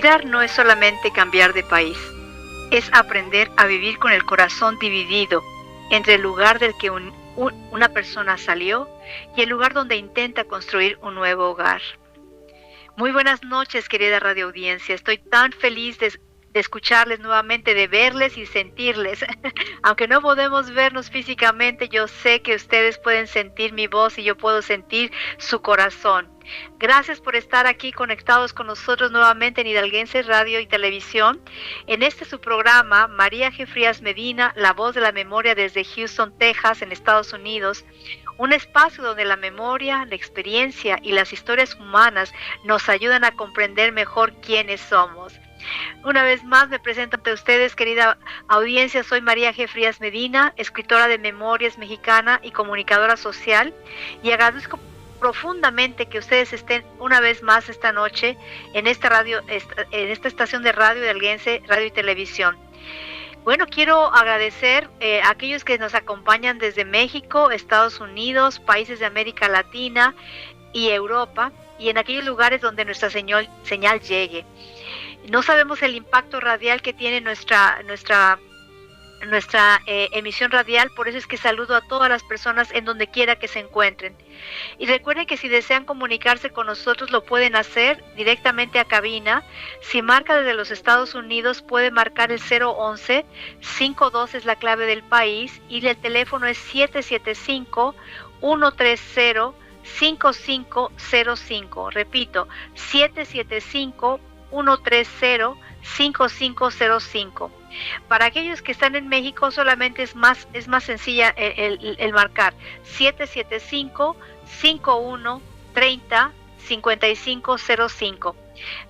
Migrar no es solamente cambiar de país, es aprender a vivir con el corazón dividido entre el lugar del que una persona salió y el lugar donde intenta construir un nuevo hogar. Muy buenas noches, querida radio audiencia. Estoy tan feliz de escucharles nuevamente, de verles y sentirles. Aunque no podemos vernos físicamente, yo sé que ustedes pueden sentir mi voz y yo puedo sentir su corazón. Gracias por estar aquí conectados con nosotros nuevamente en Hidalguense Radio y Televisión. En su programa, María G. Frías Medina, la voz de la memoria desde Houston, Texas, en Estados Unidos. Un espacio donde la memoria, la experiencia y las historias humanas nos ayudan a comprender mejor quiénes somos. Una vez más me presento ante ustedes, querida audiencia. Soy María G. Frías Medina, escritora de memorias mexicana y comunicadora social, y agradezco profundamente que ustedes estén una vez más esta noche en esta estación de radio Hidalguense Radio y Televisión. Bueno, quiero agradecer a aquellos que nos acompañan desde México, Estados Unidos, países de América Latina y Europa, y en aquellos lugares donde nuestra señal llegue. No sabemos el impacto radial que tiene nuestra emisión radial, por eso es que saludo a todas las personas en donde quiera que se encuentren. Y recuerden que si desean comunicarse con nosotros lo pueden hacer directamente a cabina. Si marca desde los Estados Unidos puede marcar el 011-52 es la clave del país y el teléfono es 775-130-5505. Repito, 775-130-5505. Para aquellos que están en México solamente es más sencilla el marcar 775-5130-5505.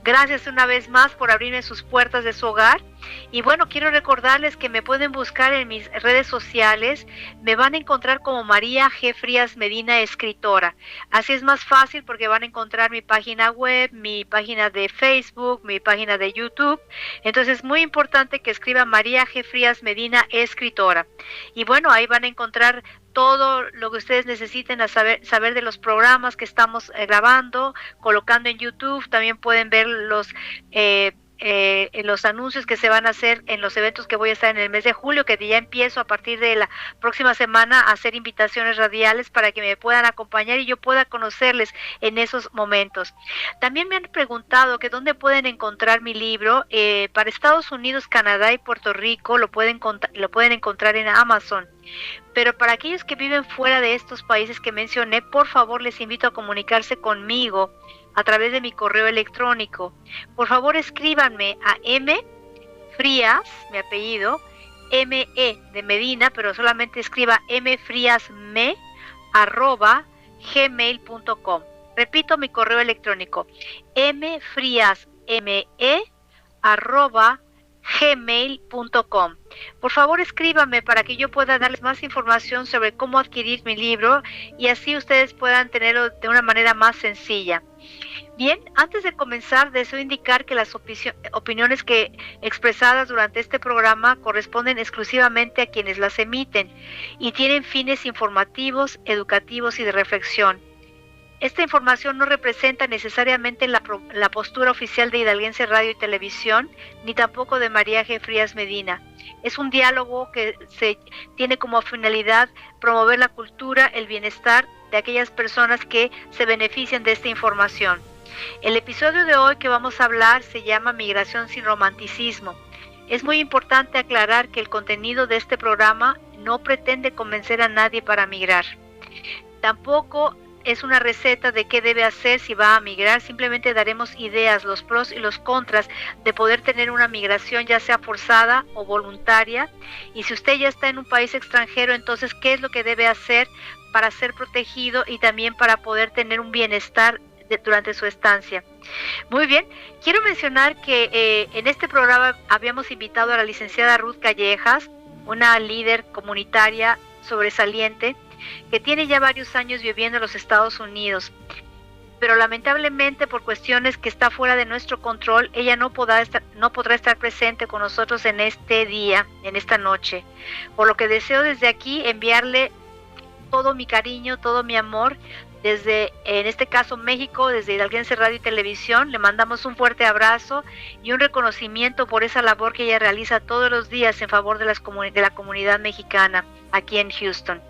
Gracias una vez más por abrirme sus puertas de su hogar. Y bueno, quiero recordarles que me pueden buscar en mis redes sociales. Me van a encontrar como María G. Frías Medina, escritora. Así es más fácil porque van a encontrar mi página web, mi página de Facebook, mi página de YouTube. Entonces es muy importante que escriban María G. Frías Medina, escritora. Y bueno, ahí van a encontrar todo lo que ustedes necesiten saber de los programas que estamos grabando, colocando en YouTube. También pueden ver los anuncios que se van a hacer en los eventos que voy a estar en el mes de julio, que ya empiezo a partir de la próxima semana a hacer invitaciones radiales para que me puedan acompañar y yo pueda conocerles en esos momentos. También me han preguntado que dónde pueden encontrar mi libro. Para Estados Unidos, Canadá y Puerto Rico lo pueden encontrar en Amazon. Pero para aquellos que viven fuera de estos países que mencioné, por favor les invito a comunicarse conmigo a través de mi correo electrónico. Por favor escríbanme a mfrías, mi apellido, M-E de Medina, pero solamente escriba mfriasme@gmail.com. Repito mi correo electrónico, mfriasme@gmail.com. Por favor escríbame para que yo pueda darles más información sobre cómo adquirir mi libro y así ustedes puedan tenerlo de una manera más sencilla. Bien, antes de comenzar deseo indicar que las opiniones expresadas durante este programa corresponden exclusivamente a quienes las emiten y tienen fines informativos, educativos y de reflexión. Esta información no representa necesariamente la postura oficial de Hidalguense Radio y Televisión, ni tampoco de María G. Frías Medina. Es un diálogo que se tiene como finalidad promover la cultura, el bienestar de aquellas personas que se benefician de esta información. El episodio de hoy que vamos a hablar se llama Migración sin romanticismo. Es muy importante aclarar que el contenido de este programa no pretende convencer a nadie para migrar. Tampoco es una receta de qué debe hacer si va a migrar. Simplemente daremos ideas, los pros y los contras de poder tener una migración ya sea forzada o voluntaria. Y si usted ya está en un país extranjero, entonces qué es lo que debe hacer para ser protegido y también para poder tener un bienestar durante su estancia. Muy bien, quiero mencionar que en este programa habíamos invitado a la licenciada Ruth Callejas, una líder comunitaria sobresaliente que tiene ya varios años viviendo en los Estados Unidos, pero lamentablemente por cuestiones que está fuera de nuestro control, ella no podrá estar presente con nosotros en este día, en esta noche, por lo que deseo desde aquí enviarle todo mi cariño, todo mi amor, desde, en este caso, México, desde Hidalguense Radio y Televisión. Le mandamos un fuerte abrazo y un reconocimiento por esa labor que ella realiza todos los días en favor de la comunidad mexicana aquí en Houston.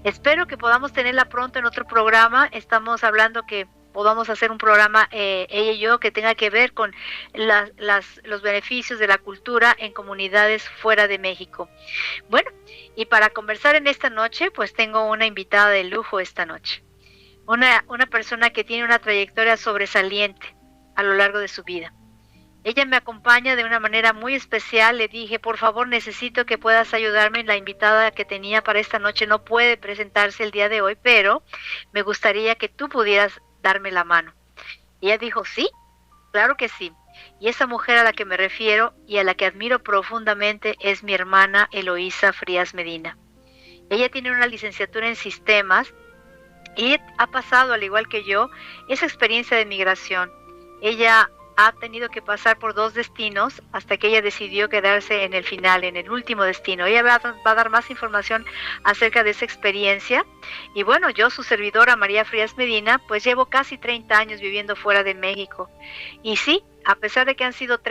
Espero que podamos tenerla pronto en otro programa. Estamos hablando que podamos hacer un programa, ella y yo, que tenga que ver con los beneficios de la cultura en comunidades fuera de México. Bueno, y para conversar en esta noche, pues tengo una invitada de lujo esta noche. Una persona que tiene una trayectoria sobresaliente a lo largo de su vida. Ella me acompaña de una manera muy especial. Le dije, por favor, necesito que puedas ayudarme. La invitada que tenía para esta noche no puede presentarse el día de hoy, pero me gustaría que tú pudieras darme la mano. Y ella dijo, sí, claro que sí. Y esa mujer a la que me refiero y a la que admiro profundamente es mi hermana Eloísa Frías Medina. Ella tiene una licenciatura en sistemas y ha pasado, al igual que yo, esa experiencia de migración. Ella ha tenido que pasar por 2 destinos hasta que ella decidió quedarse en el final, en el último destino. Ella va a dar más información acerca de esa experiencia. Y bueno, yo, su servidora María Frías Medina, pues llevo casi 30 años viviendo fuera de México. Y sí, a pesar de que han sido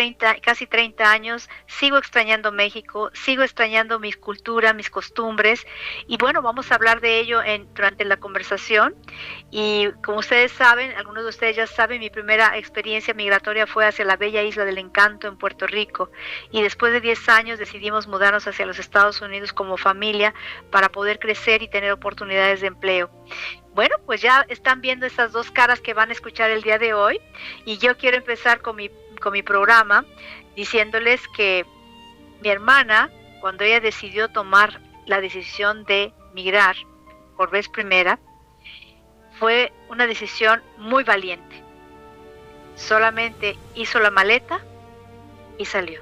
casi 30 años, sigo extrañando México, sigo extrañando mi cultura, mis costumbres. Y bueno, vamos a hablar de ello durante la conversación. Y como ustedes saben, algunos de ustedes ya saben, mi primera experiencia migratoria fue hacia la bella isla del Encanto en Puerto Rico. Y después de 10 años decidimos mudarnos hacia los Estados Unidos como familia para poder crecer y tener oportunidades de empleo. Bueno, pues ya están viendo estas 2 caras que van a escuchar el día de hoy, y yo quiero empezar con mi programa diciéndoles que mi hermana, cuando ella decidió tomar la decisión de migrar por vez primera, fue una decisión muy valiente. Solamente hizo la maleta y salió.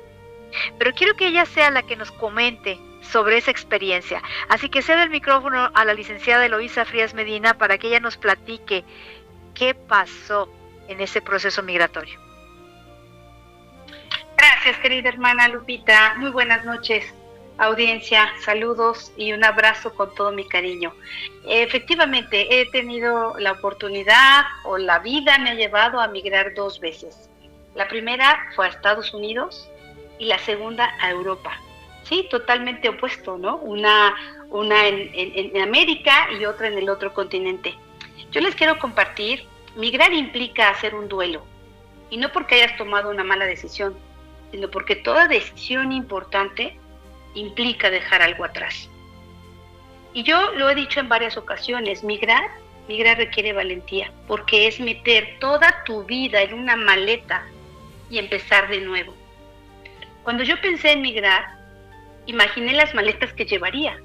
Pero quiero que ella sea la que nos comente sobre esa experiencia. Así que cedo el micrófono a la licenciada Eloísa Frías Medina para que ella nos platique qué pasó en ese proceso migratorio. Gracias, querida hermana Lupita. Muy buenas noches, audiencia. Saludos y un abrazo con todo mi cariño. Efectivamente, he tenido la oportunidad, o la vida me ha llevado a migrar 2 veces. La primera fue a Estados Unidos y la segunda a Europa. Sí, totalmente opuesto, ¿no? Una en América y otra en el otro continente. Yo les quiero compartir, migrar implica hacer un duelo. Y no porque hayas tomado una mala decisión, sino porque toda decisión importante implica dejar algo atrás. Y yo lo he dicho en varias ocasiones, migrar requiere valentía, porque es meter toda tu vida en una maleta y empezar de nuevo. Cuando yo pensé en migrar, imaginé las maletas que llevaría.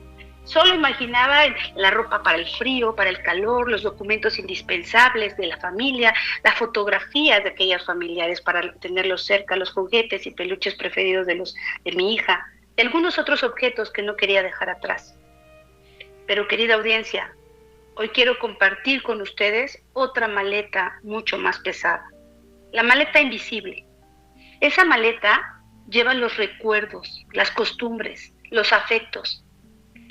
Solo imaginaba la ropa para el frío, para el calor, los documentos indispensables de la familia, las fotografías de aquellos familiares para tenerlos cerca, los juguetes y peluches preferidos de mi hija, y algunos otros objetos que no quería dejar atrás. Pero, querida audiencia, hoy quiero compartir con ustedes otra maleta mucho más pesada. La maleta invisible. Esa maleta lleva los recuerdos, las costumbres, los afectos,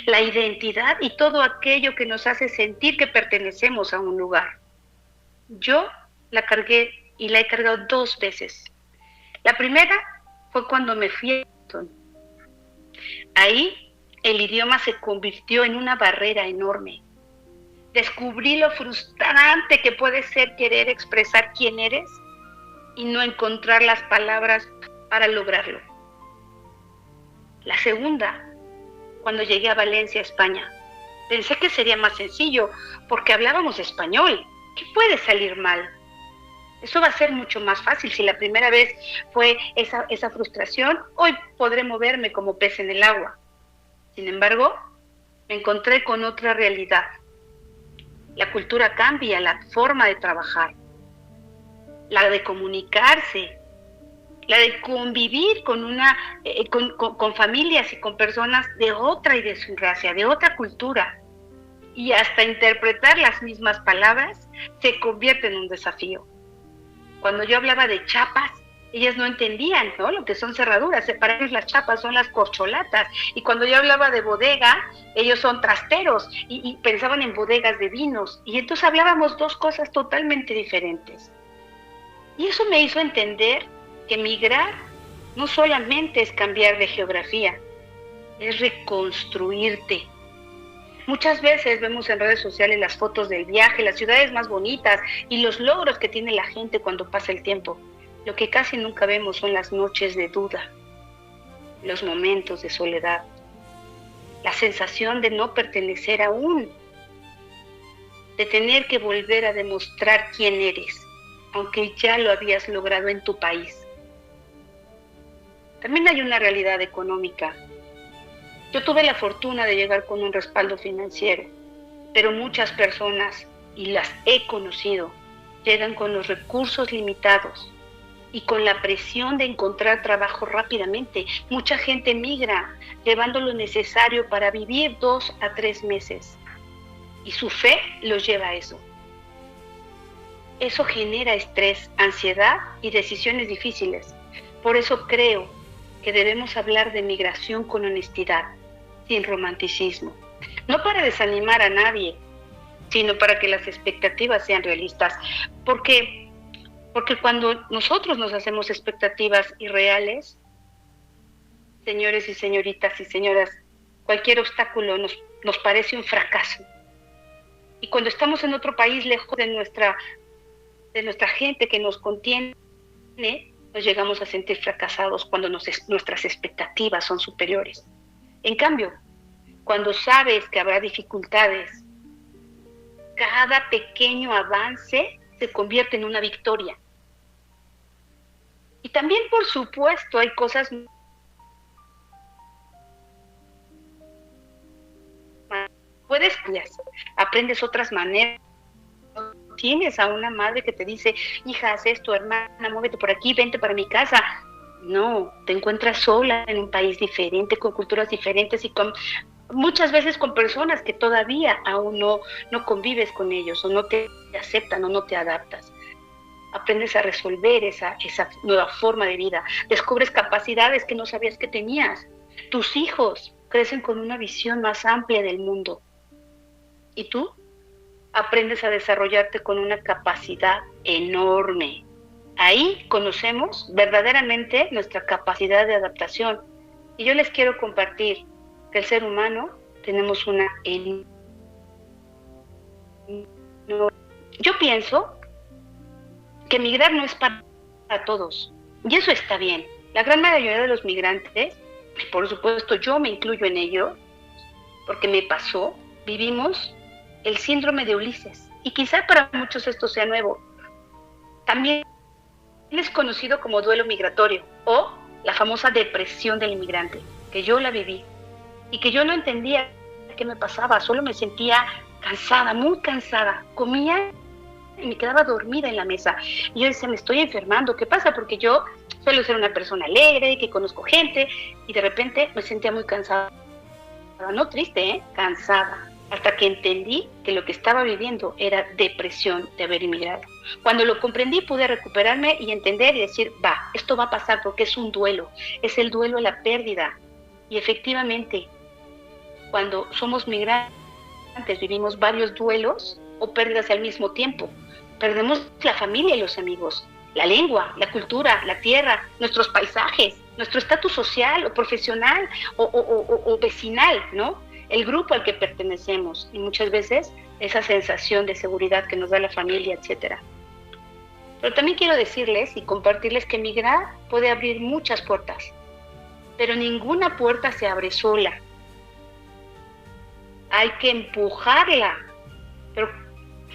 la identidad y todo aquello que nos hace sentir que pertenecemos a un lugar. Yo la cargué y la he cargado 2 veces. La primera fue cuando me fui a Houston. Ahí el idioma se convirtió en una barrera enorme. Descubrí lo frustrante que puede ser querer expresar quién eres y no encontrar las palabras para lograrlo. La segunda, cuando llegué a Valencia, España. Pensé que sería más sencillo porque hablábamos español. ¿Qué puede salir mal? Eso va a ser mucho más fácil. Si la primera vez fue esa frustración, hoy podré moverme como pez en el agua. Sin embargo, me encontré con otra realidad. La cultura cambia, la forma de trabajar, la de comunicarse, la de convivir con familias y con personas de otra idiosincrasia, de otra cultura. Y hasta interpretar las mismas palabras se convierte en un desafío. Cuando yo hablaba de chapas, Ellas no entendían, ¿no?, lo que son cerraduras. Para ellos las chapas son las corcholatas. Y cuando yo hablaba de bodega, ellos son trasteros y pensaban en bodegas de vinos. Y entonces hablábamos dos cosas totalmente diferentes. Y eso me hizo entender que migrar no solamente es cambiar de geografía, es reconstruirte. Muchas veces vemos en redes sociales las fotos del viaje, las ciudades más bonitas y los logros que tiene la gente cuando pasa el tiempo. Lo que casi nunca vemos son las noches de duda, los momentos de soledad, la sensación de no pertenecer aún, de tener que volver a demostrar quién eres, aunque ya lo habías logrado en tu país. También hay una realidad económica. Yo tuve la fortuna de llegar con un respaldo financiero, pero muchas personas, y las he conocido, llegan con los recursos limitados y con la presión de encontrar trabajo rápidamente. Mucha gente migra llevando lo necesario para vivir 2 a 3 meses y su fe los lleva a eso. Eso genera estrés, ansiedad y decisiones difíciles. Por eso creo que debemos hablar de migración con honestidad, sin romanticismo. No para desanimar a nadie, sino para que las expectativas sean realistas. Porque cuando nosotros nos hacemos expectativas irreales, señores y señoritas y señoras, cualquier obstáculo nos parece un fracaso. Y cuando estamos en otro país, lejos de nuestra gente que nos contiene, nos llegamos a sentir fracasados cuando nuestras expectativas son superiores. En cambio, cuando sabes que habrá dificultades, cada pequeño avance se convierte en una victoria. Y también, por supuesto, hay cosas aprendes otras maneras. Tienes a una madre que te dice, hija, haz esto, hermana, muévete por aquí, vente para mi casa. No, te encuentras sola en un país diferente, con culturas diferentes y muchas veces con personas que todavía aún no convives con ellos, o no te aceptan o no te adaptas. Aprendes a resolver esa nueva forma de vida, descubres capacidades que no sabías que tenías. Tus hijos crecen con una visión más amplia del mundo. ¿Y tú? Aprendes a desarrollarte con una capacidad enorme. Ahí conocemos verdaderamente nuestra capacidad de adaptación. Y yo les quiero compartir que el ser humano tenemos Yo pienso que migrar no es para todos. Y eso está bien. La gran mayoría de los migrantes, por supuesto yo me incluyo en ello, porque me pasó, vivimos el síndrome de Ulises. Y quizá para muchos esto sea nuevo. También es conocido como duelo migratorio o la famosa depresión del inmigrante, que yo la viví y que yo no entendía qué me pasaba, solo me sentía cansada, muy cansada. Comía y me quedaba dormida en la mesa. Y yo decía, me estoy enfermando, ¿qué pasa? Porque yo suelo ser una persona alegre, que conozco gente, y de repente me sentía muy cansada. No triste, cansada. Hasta que entendí que lo que estaba viviendo era depresión de haber inmigrado. Cuando lo comprendí, pude recuperarme y entender y decir, esto va a pasar porque es un duelo, es el duelo a la pérdida. Y efectivamente, cuando somos migrantes, vivimos varios duelos o pérdidas al mismo tiempo. Perdemos la familia y los amigos, la lengua, la cultura, la tierra, nuestros paisajes, nuestro estatus social o profesional o vecinal, ¿no? El grupo al que pertenecemos y muchas veces esa sensación de seguridad que nos da la familia, etcétera. Pero también quiero decirles y compartirles que migrar puede abrir muchas puertas, pero ninguna puerta se abre sola. Hay que empujarla, pero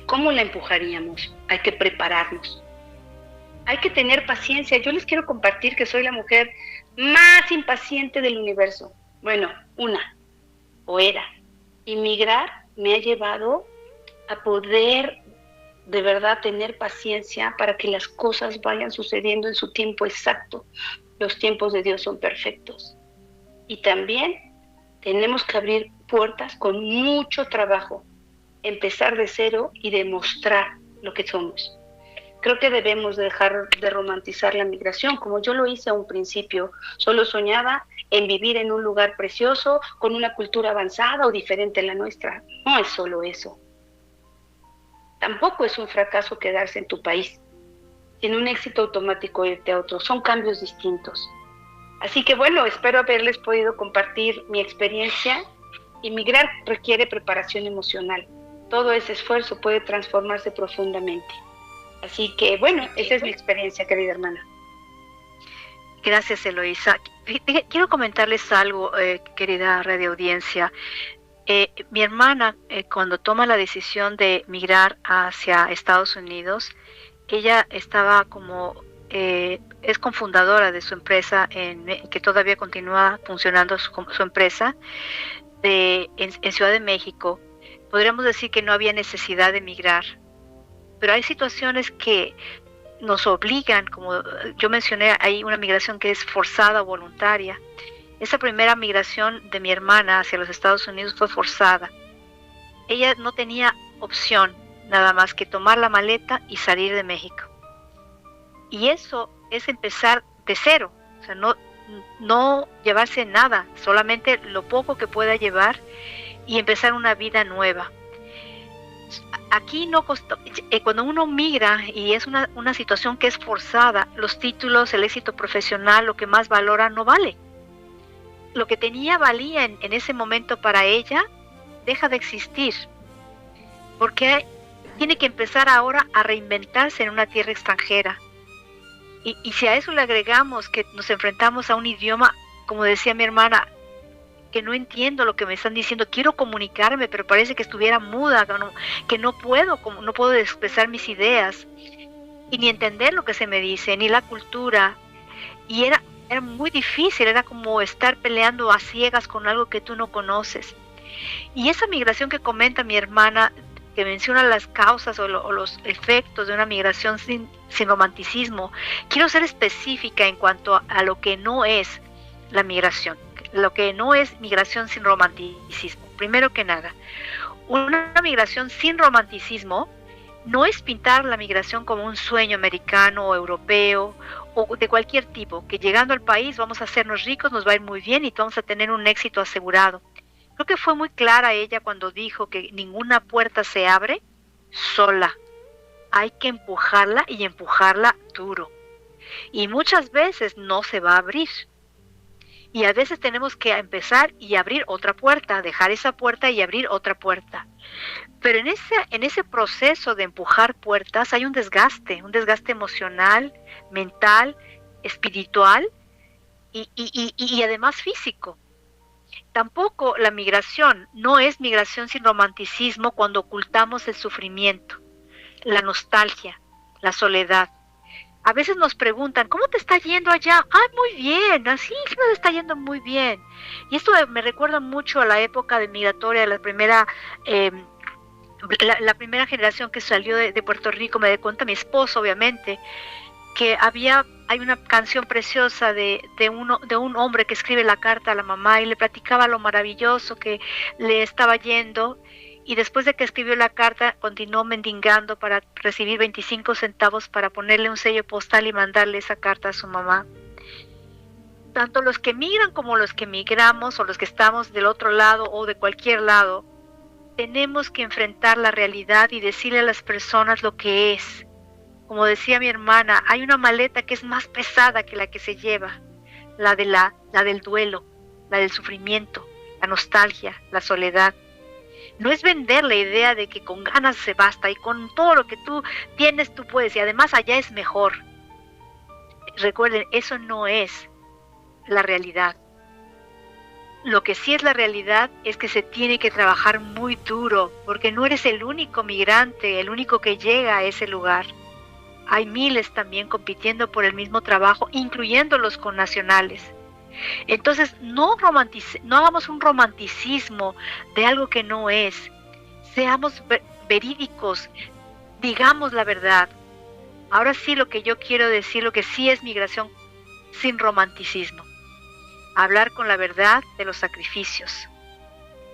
¿cómo la empujaríamos? Hay que prepararnos. Hay que tener paciencia. Yo les quiero compartir que soy la mujer más impaciente del universo. Bueno, era. Y migrar me ha llevado a poder de verdad tener paciencia para que las cosas vayan sucediendo en su tiempo exacto. Los tiempos de Dios son perfectos. Y también tenemos que abrir puertas con mucho trabajo, empezar de cero y demostrar lo que somos. Creo que debemos dejar de romantizar la migración, como yo lo hice a un principio. Solo soñaba en vivir en un lugar precioso, con una cultura avanzada o diferente a la nuestra. No es solo eso. Tampoco es un fracaso quedarse en tu país. Tiene un éxito automático irte a otro. Son cambios distintos. Así que bueno, espero haberles podido compartir mi experiencia. Emigrar requiere preparación emocional. Todo ese esfuerzo puede transformarse profundamente. Así que bueno, esa es mi experiencia, querida hermana. Gracias, Eloísa. Quiero comentarles algo, querida radioaudiencia. Mi hermana, cuando toma la decisión de migrar hacia Estados Unidos, ella estaba es cofundadora de su empresa, que todavía continúa funcionando su empresa, en Ciudad de México. Podríamos decir que no había necesidad de migrar, pero hay situaciones que nos obligan, como yo mencioné, hay una migración que es forzada o voluntaria. Esa primera migración de mi hermana hacia los Estados Unidos fue forzada. Ella no tenía opción nada más que tomar la maleta y salir de México. Y eso es empezar de cero, o sea, no llevarse nada, solamente lo poco que pueda llevar y empezar una vida nueva. Aquí no costó, cuando uno migra y es una situación que es forzada, los títulos, el éxito profesional, lo que más valora no vale. Lo que tenía valía en ese momento para ella deja de existir, porque tiene que empezar ahora a reinventarse en una tierra extranjera. Y si a eso le agregamos que nos enfrentamos a un idioma, como decía mi hermana, que no entiendo lo que me están diciendo, quiero comunicarme, pero parece que estuviera muda, que no puedo expresar mis ideas, y ni entender lo que se me dice, ni la cultura, y era muy difícil, era como estar peleando a ciegas con algo que tú no conoces. Y esa migración que comenta mi hermana, que menciona las causas o los efectos de una migración sin romanticismo, quiero ser específica en cuanto a lo que no es la migración, lo que no es migración sin romanticismo. Primero que nada, una migración sin romanticismo no es pintar la migración como un sueño americano o europeo o de cualquier tipo, que llegando al país vamos a hacernos ricos, nos va a ir muy bien y vamos a tener un éxito asegurado. Creo que fue muy clara ella cuando dijo que ninguna puerta se abre sola. Hay que empujarla y empujarla duro. Y muchas veces no se va a abrir. Y a veces tenemos que empezar y abrir otra puerta, dejar esa puerta y abrir otra puerta. Pero en ese proceso de empujar puertas hay un desgaste emocional, mental, espiritual y además físico. Tampoco la migración no es migración sin romanticismo cuando ocultamos el sufrimiento, la nostalgia, la soledad. A veces nos preguntan, ¿cómo te está yendo allá? ¡Ay, muy bien! Así me está yendo muy bien. Y esto me recuerda mucho a la época de migratoria, la primera generación que salió de Puerto Rico. Me di cuenta, mi esposo obviamente, que hay una canción preciosa de un hombre que escribe la carta a la mamá y le platicaba lo maravilloso que le estaba yendo, y después de que escribió la carta continuó mendigando para recibir 25 centavos para ponerle un sello postal y mandarle esa carta a su mamá. Tanto los que migran como los que migramos o los que estamos del otro lado o de cualquier lado, tenemos que enfrentar la realidad y decirle a las personas lo que es. Como decía mi hermana, hay una maleta que es más pesada que la que se lleva, la del duelo, la del sufrimiento, la nostalgia, la soledad. No es vender la idea de que con ganas se basta y con todo lo que tú tienes tú puedes y además allá es mejor. Recuerden, eso no es la realidad. Lo que sí es la realidad es que se tiene que trabajar muy duro, porque no eres el único migrante, el único que llega a ese lugar. Hay miles también compitiendo por el mismo trabajo, incluyendo los connacionales. Entonces, no hagamos un romanticismo de algo que no es. Seamos verídicos, digamos la verdad. Ahora sí, lo que yo quiero decir, lo que sí es migración sin romanticismo. Hablar con la verdad de los sacrificios.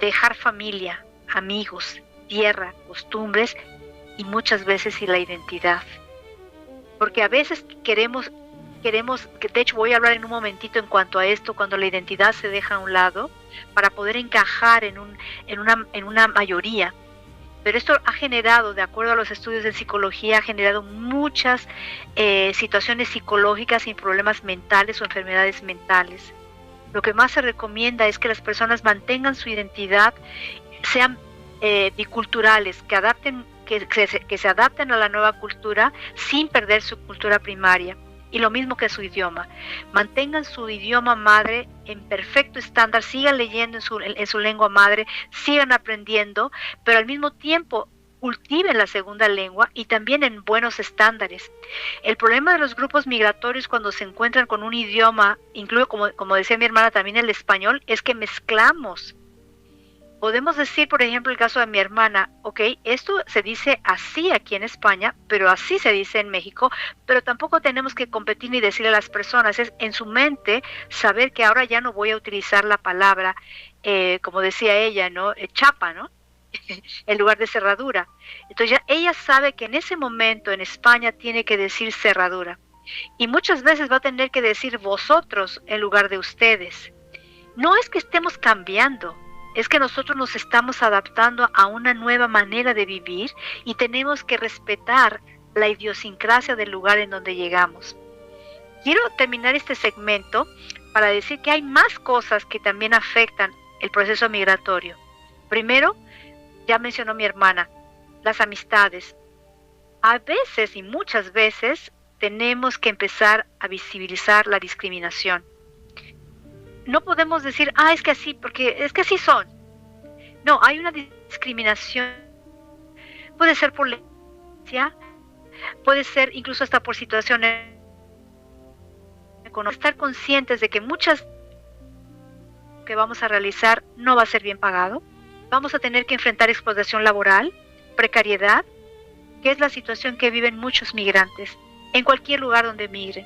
Dejar familia, amigos, tierra, costumbres y muchas veces y la identidad. porque a veces queremos, que de hecho voy a hablar en un momentito en cuanto a esto, cuando la identidad se deja a un lado para poder encajar en una mayoría. Pero esto ha generado, de acuerdo a los estudios de psicología, ha generado muchas situaciones psicológicas y problemas mentales o enfermedades mentales. Lo que más se recomienda es que las personas mantengan su identidad, sean biculturales, que se adapten a la nueva cultura sin perder su cultura primaria. Y lo mismo que su idioma. Mantengan su idioma madre en perfecto estándar, sigan leyendo en su lengua madre, sigan aprendiendo, pero al mismo tiempo cultiven la segunda lengua y también en buenos estándares. El problema de los grupos migratorios cuando se encuentran con un idioma, incluso como decía mi hermana también el español, es que mezclamos. Podemos decir, por ejemplo, el caso de mi hermana, ok, esto se dice así aquí en España, pero así se dice en México, pero tampoco tenemos que competir ni decirle a las personas, es en su mente saber que ahora ya no voy a utilizar la palabra, como decía ella, ¿no? Chapa, ¿no? En lugar de cerradura. Entonces ya ella sabe que en ese momento en España tiene que decir cerradura. Y muchas veces va a tener que decir vosotros en lugar de ustedes. No es que estemos cambiando, es que nosotros nos estamos adaptando a una nueva manera de vivir y tenemos que respetar la idiosincrasia del lugar en donde llegamos. Quiero terminar este segmento para decir que hay más cosas que también afectan el proceso migratorio. Primero, ya mencionó mi hermana, las amistades. A veces y muchas veces tenemos que empezar a visibilizar la discriminación. No podemos decir, es que así, porque es que así son. No, hay una discriminación. Puede ser por la, puede ser incluso hasta por situaciones económicas. Estar conscientes de que muchas que vamos a realizar no va a ser bien pagado. Vamos a tener que enfrentar explotación laboral, precariedad, que es la situación que viven muchos migrantes en cualquier lugar donde migren.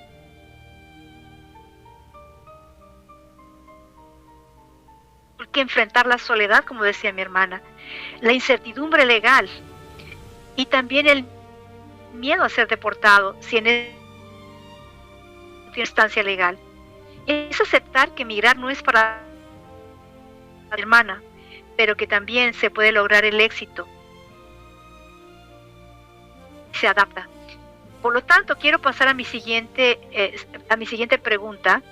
Que enfrentar la soledad, como decía mi hermana, la incertidumbre legal y también el miedo a ser deportado si en instancia legal. Es aceptar que migrar no es para la hermana, pero que también se puede lograr el éxito. Se adapta. Por lo tanto, quiero pasar a mi siguiente pregunta,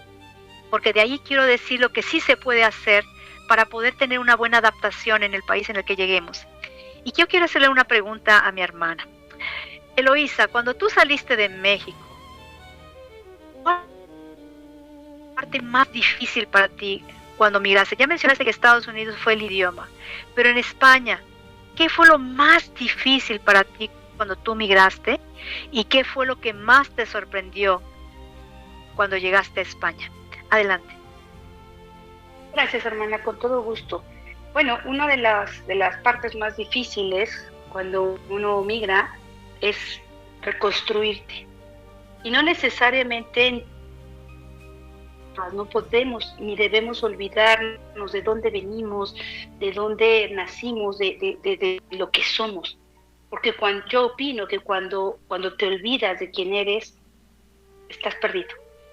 porque de ahí quiero decir lo que sí se puede hacer para poder tener una buena adaptación en el país en el que lleguemos. Y yo quiero hacerle una pregunta a mi hermana. Eloísa, cuando tú saliste de México, ¿cuál fue la parte más difícil para ti cuando migraste? Ya mencionaste que Estados Unidos fue el idioma, pero en España, ¿qué fue lo más difícil para ti cuando tú migraste? ¿Y qué fue lo que más te sorprendió cuando llegaste a España? Adelante. Gracias, hermana, con todo gusto. Bueno, una de las partes más difíciles cuando uno migra es reconstruirte. Y no necesariamente no podemos ni debemos olvidarnos de dónde venimos, de dónde nacimos, de lo que somos. Porque yo opino que cuando te olvidas de quién eres, estás perdido.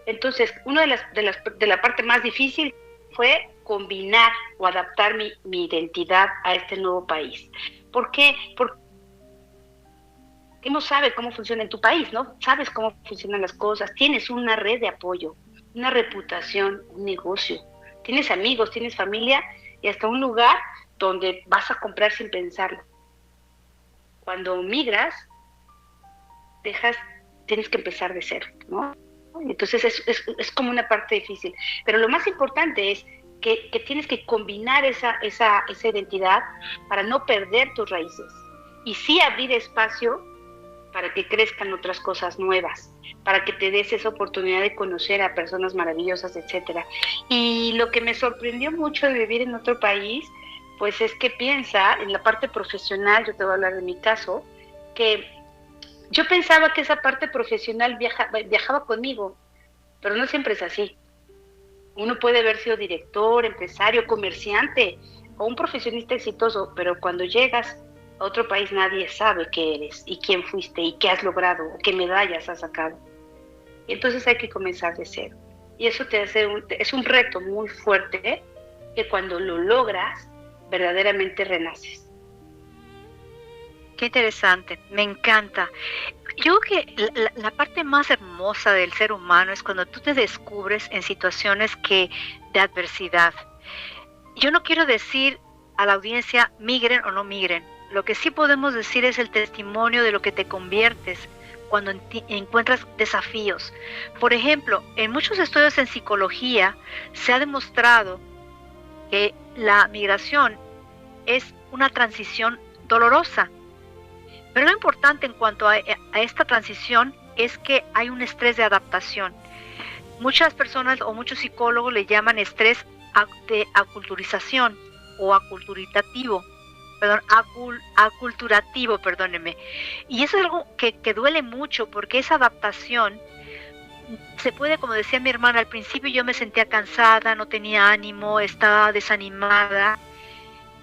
Entonces, una de la parte más difícil fue combinar o adaptar mi identidad a este nuevo país. ¿Por qué? Porque uno sabe cómo funciona en tu país, ¿no? Sabes cómo funcionan las cosas, tienes una red de apoyo, una reputación, un negocio, tienes amigos, tienes familia y hasta un lugar donde vas a comprar sin pensarlo. Cuando migras, tienes que empezar de cero, ¿no? Entonces es como una parte difícil. Pero lo más importante es que tienes que combinar esa identidad para no perder tus raíces. Y sí abrir espacio para que crezcan otras cosas nuevas, para que te des esa oportunidad de conocer a personas maravillosas, etcétera. Y lo que me sorprendió mucho de vivir en otro país, pues es que piensa en la parte profesional, yo te voy a hablar de mi caso, que yo pensaba que esa parte profesional viajaba conmigo, pero no siempre es así. Uno puede haber sido director, empresario, comerciante o un profesionista exitoso, pero cuando llegas otro país nadie sabe qué eres y quién fuiste y qué has logrado o qué medallas has sacado. Y entonces hay que comenzar de cero. Y eso es un reto muy fuerte que cuando lo logras, verdaderamente renaces. Qué interesante, me encanta. Yo creo que la parte más hermosa del ser humano es cuando tú te descubres en situaciones de adversidad. Yo no quiero decir a la audiencia migren o no migren. Lo que sí podemos decir es el testimonio de lo que te conviertes cuando encuentras desafíos. Por ejemplo, en muchos estudios en psicología se ha demostrado que la migración es una transición dolorosa. Pero lo importante en cuanto a esta transición es que hay un estrés de adaptación. Muchas personas o muchos psicólogos le llaman estrés de aculturización o aculturativo, perdónenme. Y eso es algo que duele mucho porque esa adaptación se puede, como decía mi hermana, al principio yo me sentía cansada, no tenía ánimo, estaba desanimada,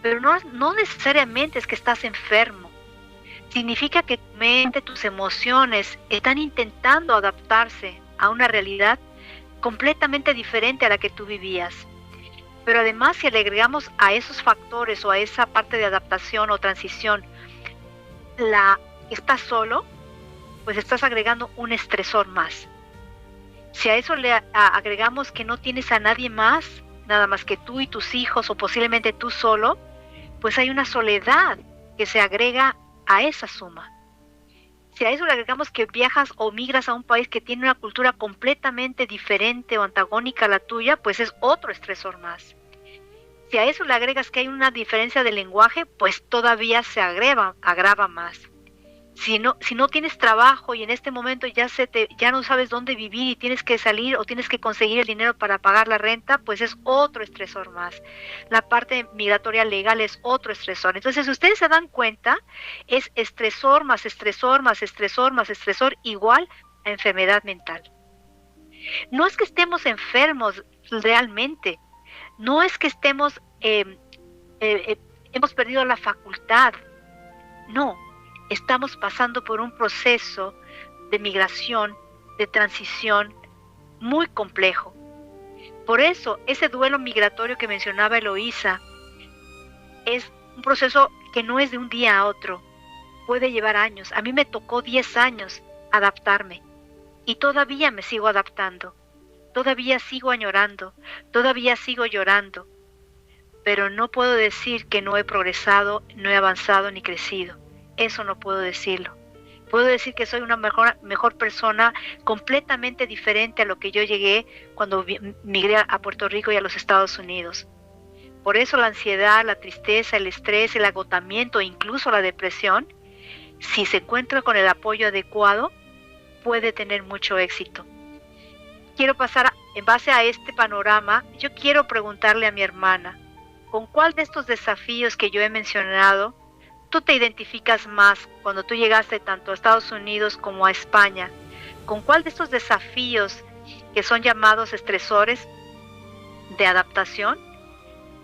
pero no necesariamente es que estás enfermo. Significa que tu mente, tus emociones están intentando adaptarse a una realidad completamente diferente a la que tú vivías. Pero además, si le agregamos a esos factores o a esa parte de adaptación o transición, estás solo, pues estás agregando un estresor más. Si a eso le agregamos que no tienes a nadie más, nada más que tú y tus hijos o posiblemente tú solo, pues hay una soledad que se agrega a esa suma. Si a eso le agregamos que viajas o migras a un país que tiene una cultura completamente diferente o antagónica a la tuya, pues es otro estresor más. Si a eso le agregas que hay una diferencia de lenguaje, pues todavía se agrava más. Si no tienes trabajo y en este momento ya no sabes dónde vivir y tienes que salir o tienes que conseguir el dinero para pagar la renta, pues es otro estresor más. La parte migratoria legal es otro estresor. Entonces, si ustedes se dan cuenta, es estresor más estresor más estresor más estresor igual a enfermedad mental. No es que estemos enfermos realmente, no es que hemos perdido la facultad, no. Estamos pasando por un proceso de migración, de transición muy complejo. Por eso, ese duelo migratorio que mencionaba Eloísa es un proceso que no es de un día a otro, puede llevar años. A mí me tocó 10 años adaptarme y todavía me sigo adaptando, todavía sigo añorando, todavía sigo llorando, pero no puedo decir que no he progresado, no he avanzado ni crecido. Eso no puedo decirlo. Puedo decir que soy una mejor persona, completamente diferente a lo que yo llegué cuando migré a Puerto Rico y a los Estados Unidos. Por eso la ansiedad, la tristeza, el estrés, el agotamiento e incluso la depresión, si se encuentra con el apoyo adecuado, puede tener mucho éxito. Quiero pasar, en base a este panorama, yo quiero preguntarle a mi hermana, ¿con cuál de estos desafíos que yo he mencionado tú te identificas más cuando tú llegaste tanto a Estados Unidos como a España? ¿Con cuál de estos desafíos que son llamados estresores de adaptación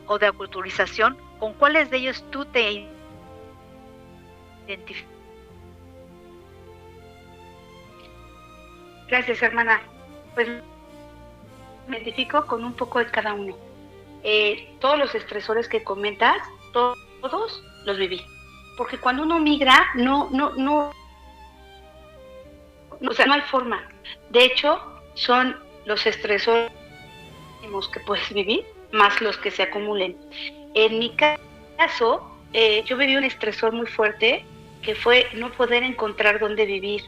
o de aculturización, con cuáles de ellos tú te identificas? Gracias, hermana. Pues me identifico con un poco de cada uno. Todos los estresores que comentas, todos los viví. Porque cuando uno migra, o sea, no hay forma. De hecho, son los estresores que puedes vivir, más los que se acumulen. En mi caso, yo viví un estresor muy fuerte, que fue no poder encontrar dónde vivir.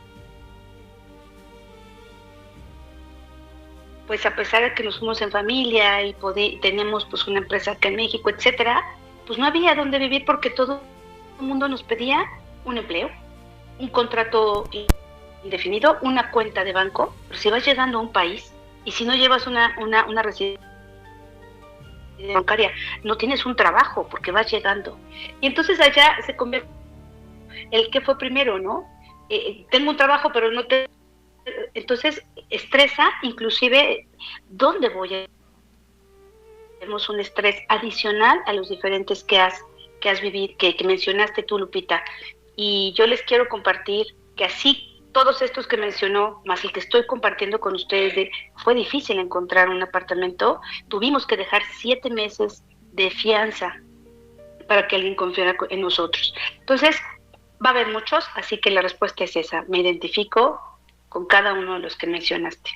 Pues a pesar de que nos fuimos en familia y tenemos pues una empresa acá en México, etcétera, pues no había dónde vivir porque todo el mundo nos pedía un empleo, un contrato indefinido, una cuenta de banco. Pero si vas llegando a un país y si no llevas una residencia bancaria, no tienes un trabajo porque vas llegando. Y entonces allá se convierte el que fue primero, ¿no? Tengo un trabajo, pero no te... Entonces estresa inclusive dónde voy a... Tenemos un estrés adicional a los diferentes que has que has vivido, que mencionaste tú, Lupita. Y yo les quiero compartir que así todos estos que mencionó, más el que estoy compartiendo con ustedes, fue difícil encontrar un apartamento. Tuvimos que dejar 7 meses de fianza para que alguien confiara en nosotros. Entonces, va a haber muchos, así que la respuesta es esa. Me identifico con cada uno de los que mencionaste.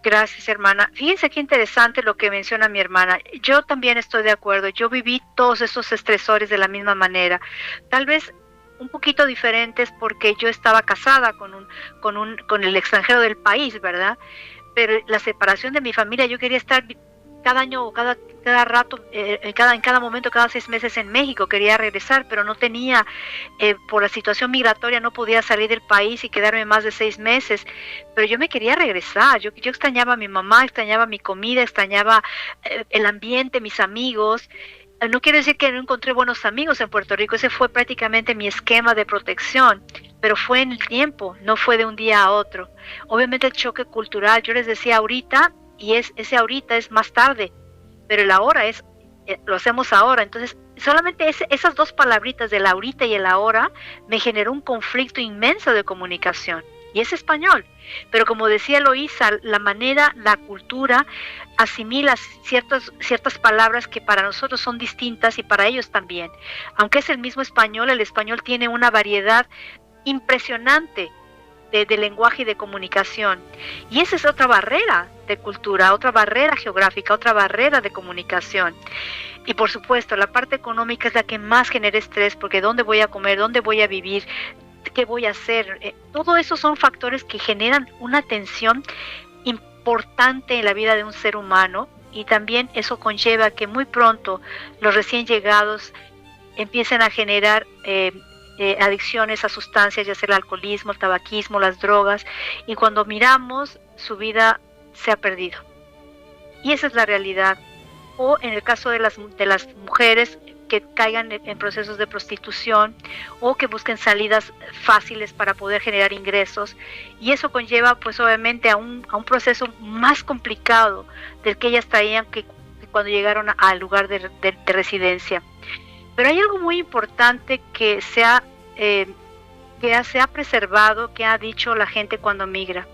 Gracias, hermana. Fíjense qué interesante lo que menciona mi hermana. Yo también estoy de acuerdo. Yo viví todos esos estresores de la misma manera. Tal vez un poquito diferentes porque yo estaba casada con el extranjero del país, ¿verdad? Pero la separación de mi familia, yo quería estar cada año o cada rato, en cada momento, cada 6 meses en México, quería regresar, pero no tenía, por la situación migratoria, no podía salir del país y quedarme más de 6 meses, pero yo me quería regresar, yo extrañaba a mi mamá, extrañaba mi comida, extrañaba el ambiente, mis amigos. No quiere decir que no encontré buenos amigos en Puerto Rico, ese fue prácticamente mi esquema de protección, pero fue en el tiempo, no fue de un día a otro. Obviamente el choque cultural, yo les decía ahorita, y ese ahorita es más tarde, pero el ahora lo hacemos ahora. Entonces solamente esas 2 palabritas del ahorita y el ahora me generó un conflicto inmenso de comunicación, y es español, pero como decía Eloísa, la manera, la cultura asimila ciertas palabras que para nosotros son distintas y para ellos también, aunque es el mismo español. El español tiene una variedad impresionante de lenguaje y de comunicación, y esa es otra barrera de cultura, otra barrera geográfica, otra barrera de comunicación. Y por supuesto la parte económica es la que más genera estrés, porque ¿dónde voy a comer? ¿Dónde voy a vivir? ¿Qué voy a hacer? Todo eso son factores que generan una tensión importante en la vida de un ser humano, y también eso conlleva que muy pronto los recién llegados empiecen a generar adicciones a sustancias, ya sea el alcoholismo, el tabaquismo, las drogas, y cuando miramos, su vida se ha perdido. Y esa es la realidad. O en el caso de las mujeres que caigan en procesos de prostitución, o que busquen salidas fáciles para poder generar ingresos, y eso conlleva pues obviamente a un proceso más complicado del que ellas traían que cuando llegaron al lugar de residencia. Pero hay algo muy importante que se ha preservado, que ha dicho la gente cuando migra.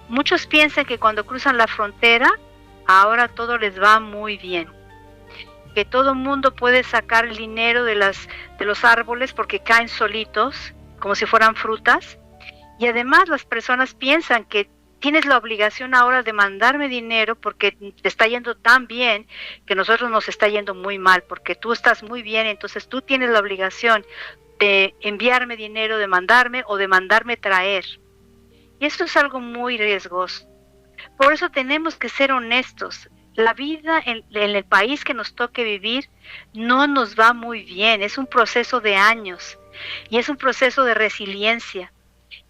Muchos piensan que cuando cruzan la frontera, ahora todo les va muy bien, que todo el mundo puede sacar el dinero de los árboles porque caen solitos, como si fueran frutas, y además las personas piensan que tienes la obligación ahora de mandarme dinero porque te está yendo tan bien, que nosotros nos está yendo muy mal, porque tú estás muy bien, entonces tú tienes la obligación de enviarme dinero, de mandarme o de mandarme traer. Y esto es algo muy riesgoso. Por eso tenemos que ser honestos. La vida en el país que nos toque vivir no nos va muy bien, es un proceso de años y es un proceso de resiliencia.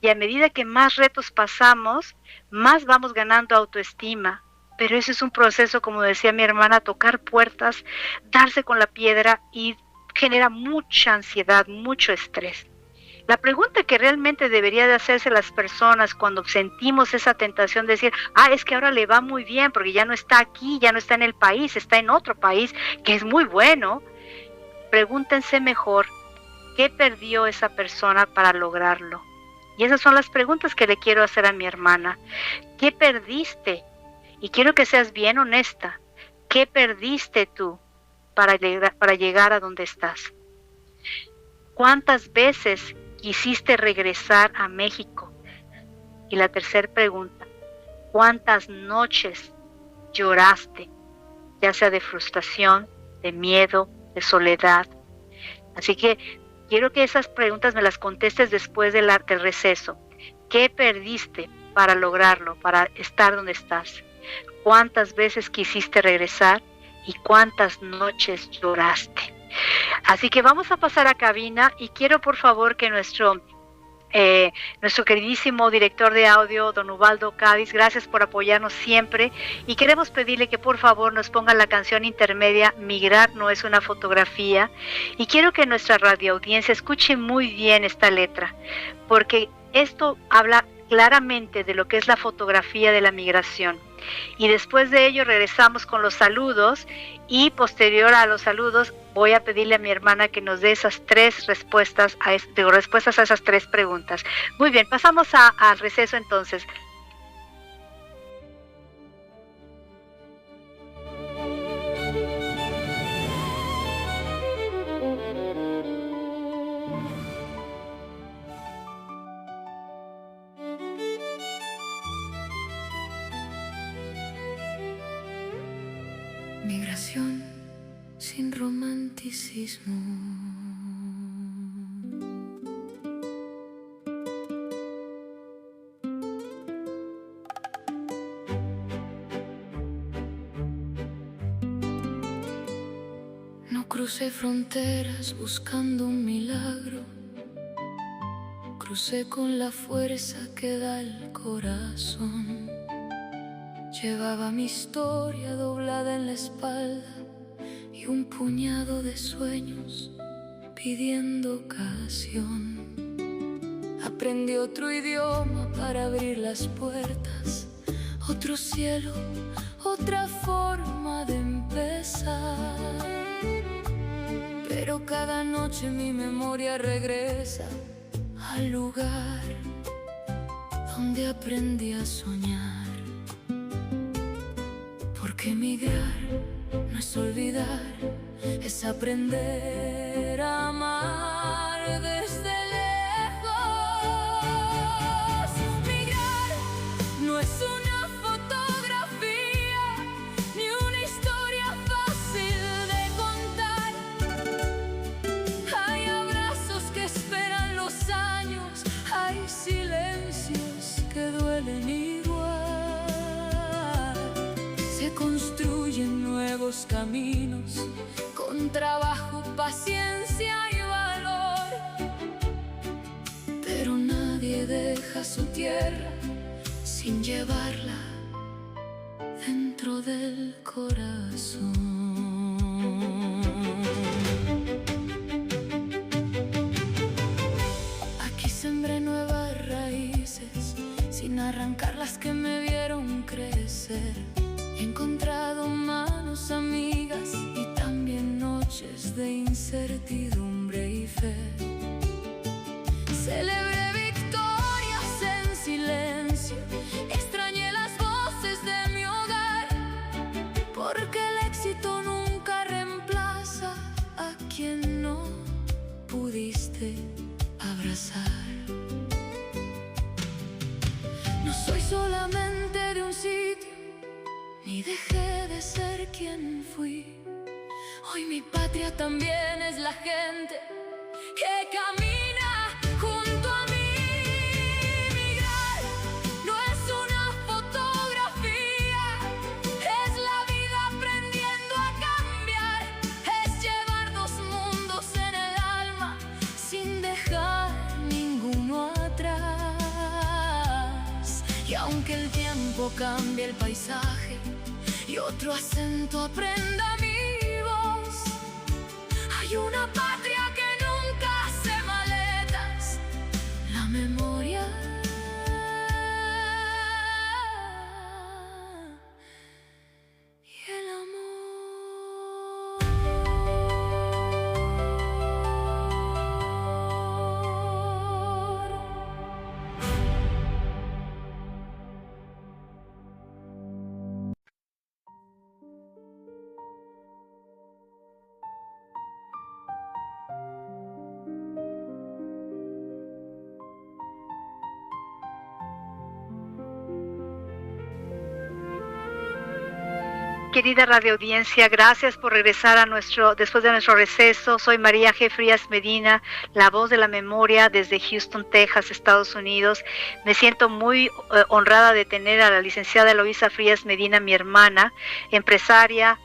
Y a medida que más retos pasamos, más vamos ganando autoestima. Pero ese es un proceso, como decía mi hermana, tocar puertas, darse con la piedra, y genera mucha ansiedad, mucho estrés. La pregunta que realmente debería de hacerse las personas cuando sentimos esa tentación de decir, es que ahora le va muy bien porque ya no está aquí, ya no está en el país, está en otro país que es muy bueno, pregúntense mejor, ¿qué perdió esa persona para lograrlo? Y esas son las preguntas que le quiero hacer a mi hermana. ¿Qué perdiste? Y quiero que seas bien honesta. ¿Qué perdiste tú para llegar a donde estás? ¿Cuántas veces quisiste regresar a México? Y la tercera pregunta, ¿cuántas noches lloraste? Ya sea de frustración, de miedo, de soledad. Así que quiero que esas preguntas me las contestes después del receso. ¿Qué perdiste para lograrlo, para estar donde estás? ¿Cuántas veces quisiste regresar y cuántas noches lloraste? Así que vamos a pasar a cabina, y quiero por favor que nuestro queridísimo director de audio, don Ubaldo Cádiz, gracias por apoyarnos siempre, y queremos pedirle que por favor nos pongan la canción intermedia Migrar no es una fotografía, y quiero que nuestra radioaudiencia escuche muy bien esta letra, porque esto habla claramente de lo que es la fotografía de la migración. Y después de ello regresamos con los saludos, y posterior a los saludos voy a pedirle a mi hermana que nos dé esas 3 respuestas a esas 3 preguntas. Muy bien, pasamos al receso entonces. Migración sin romanticismo. No crucé fronteras buscando un milagro. Crucé con la fuerza que da el corazón. Llevaba mi historia doblada en la espalda y un puñado de sueños pidiendo ocasión. Aprendí otro idioma para abrir las puertas, otro cielo, otra forma de empezar. Pero cada noche mi memoria regresa al lugar donde aprendí a soñar. Porque emigrar no es olvidar, es aprender a amar desde lejos. Migrar no es una fotografía, ni una historia fácil de contar. Hay abrazos que esperan los años, hay silencios que duelen igual. Se construyen nuevos caminos con trabajo, paciencia y valor. Pero nadie deja su tierra sin llevarla dentro del corazón. Aquí sembré nuevas raíces sin arrancar las que me vieron crecer. He encontrado manos amigas y también noches de incertidumbre y fe. Celebré victorias en silencio, extrañé las voces de mi hogar, porque el éxito nunca reemplaza a quien no pudiste abrazar. No soy solamente de un sitio, ni dejé de ser quien fui. Hoy mi patria también es la gente que camina junto a mí. Migrar no es una fotografía, es la vida aprendiendo a cambiar. Es llevar 2 mundos en el alma sin dejar ninguno atrás. Y aunque el tiempo cambie el paisaje y otro acento aprenda mi voz, hay una patria que nunca hace maletas, la memoria y el Querida radio audiencia, gracias por regresar después de nuestro receso. Soy María G. Frías Medina, la voz de la memoria desde Houston, Texas, Estados Unidos. Me siento muy honrada de tener a la licenciada Eloísa Frías Medina, mi hermana, empresaria,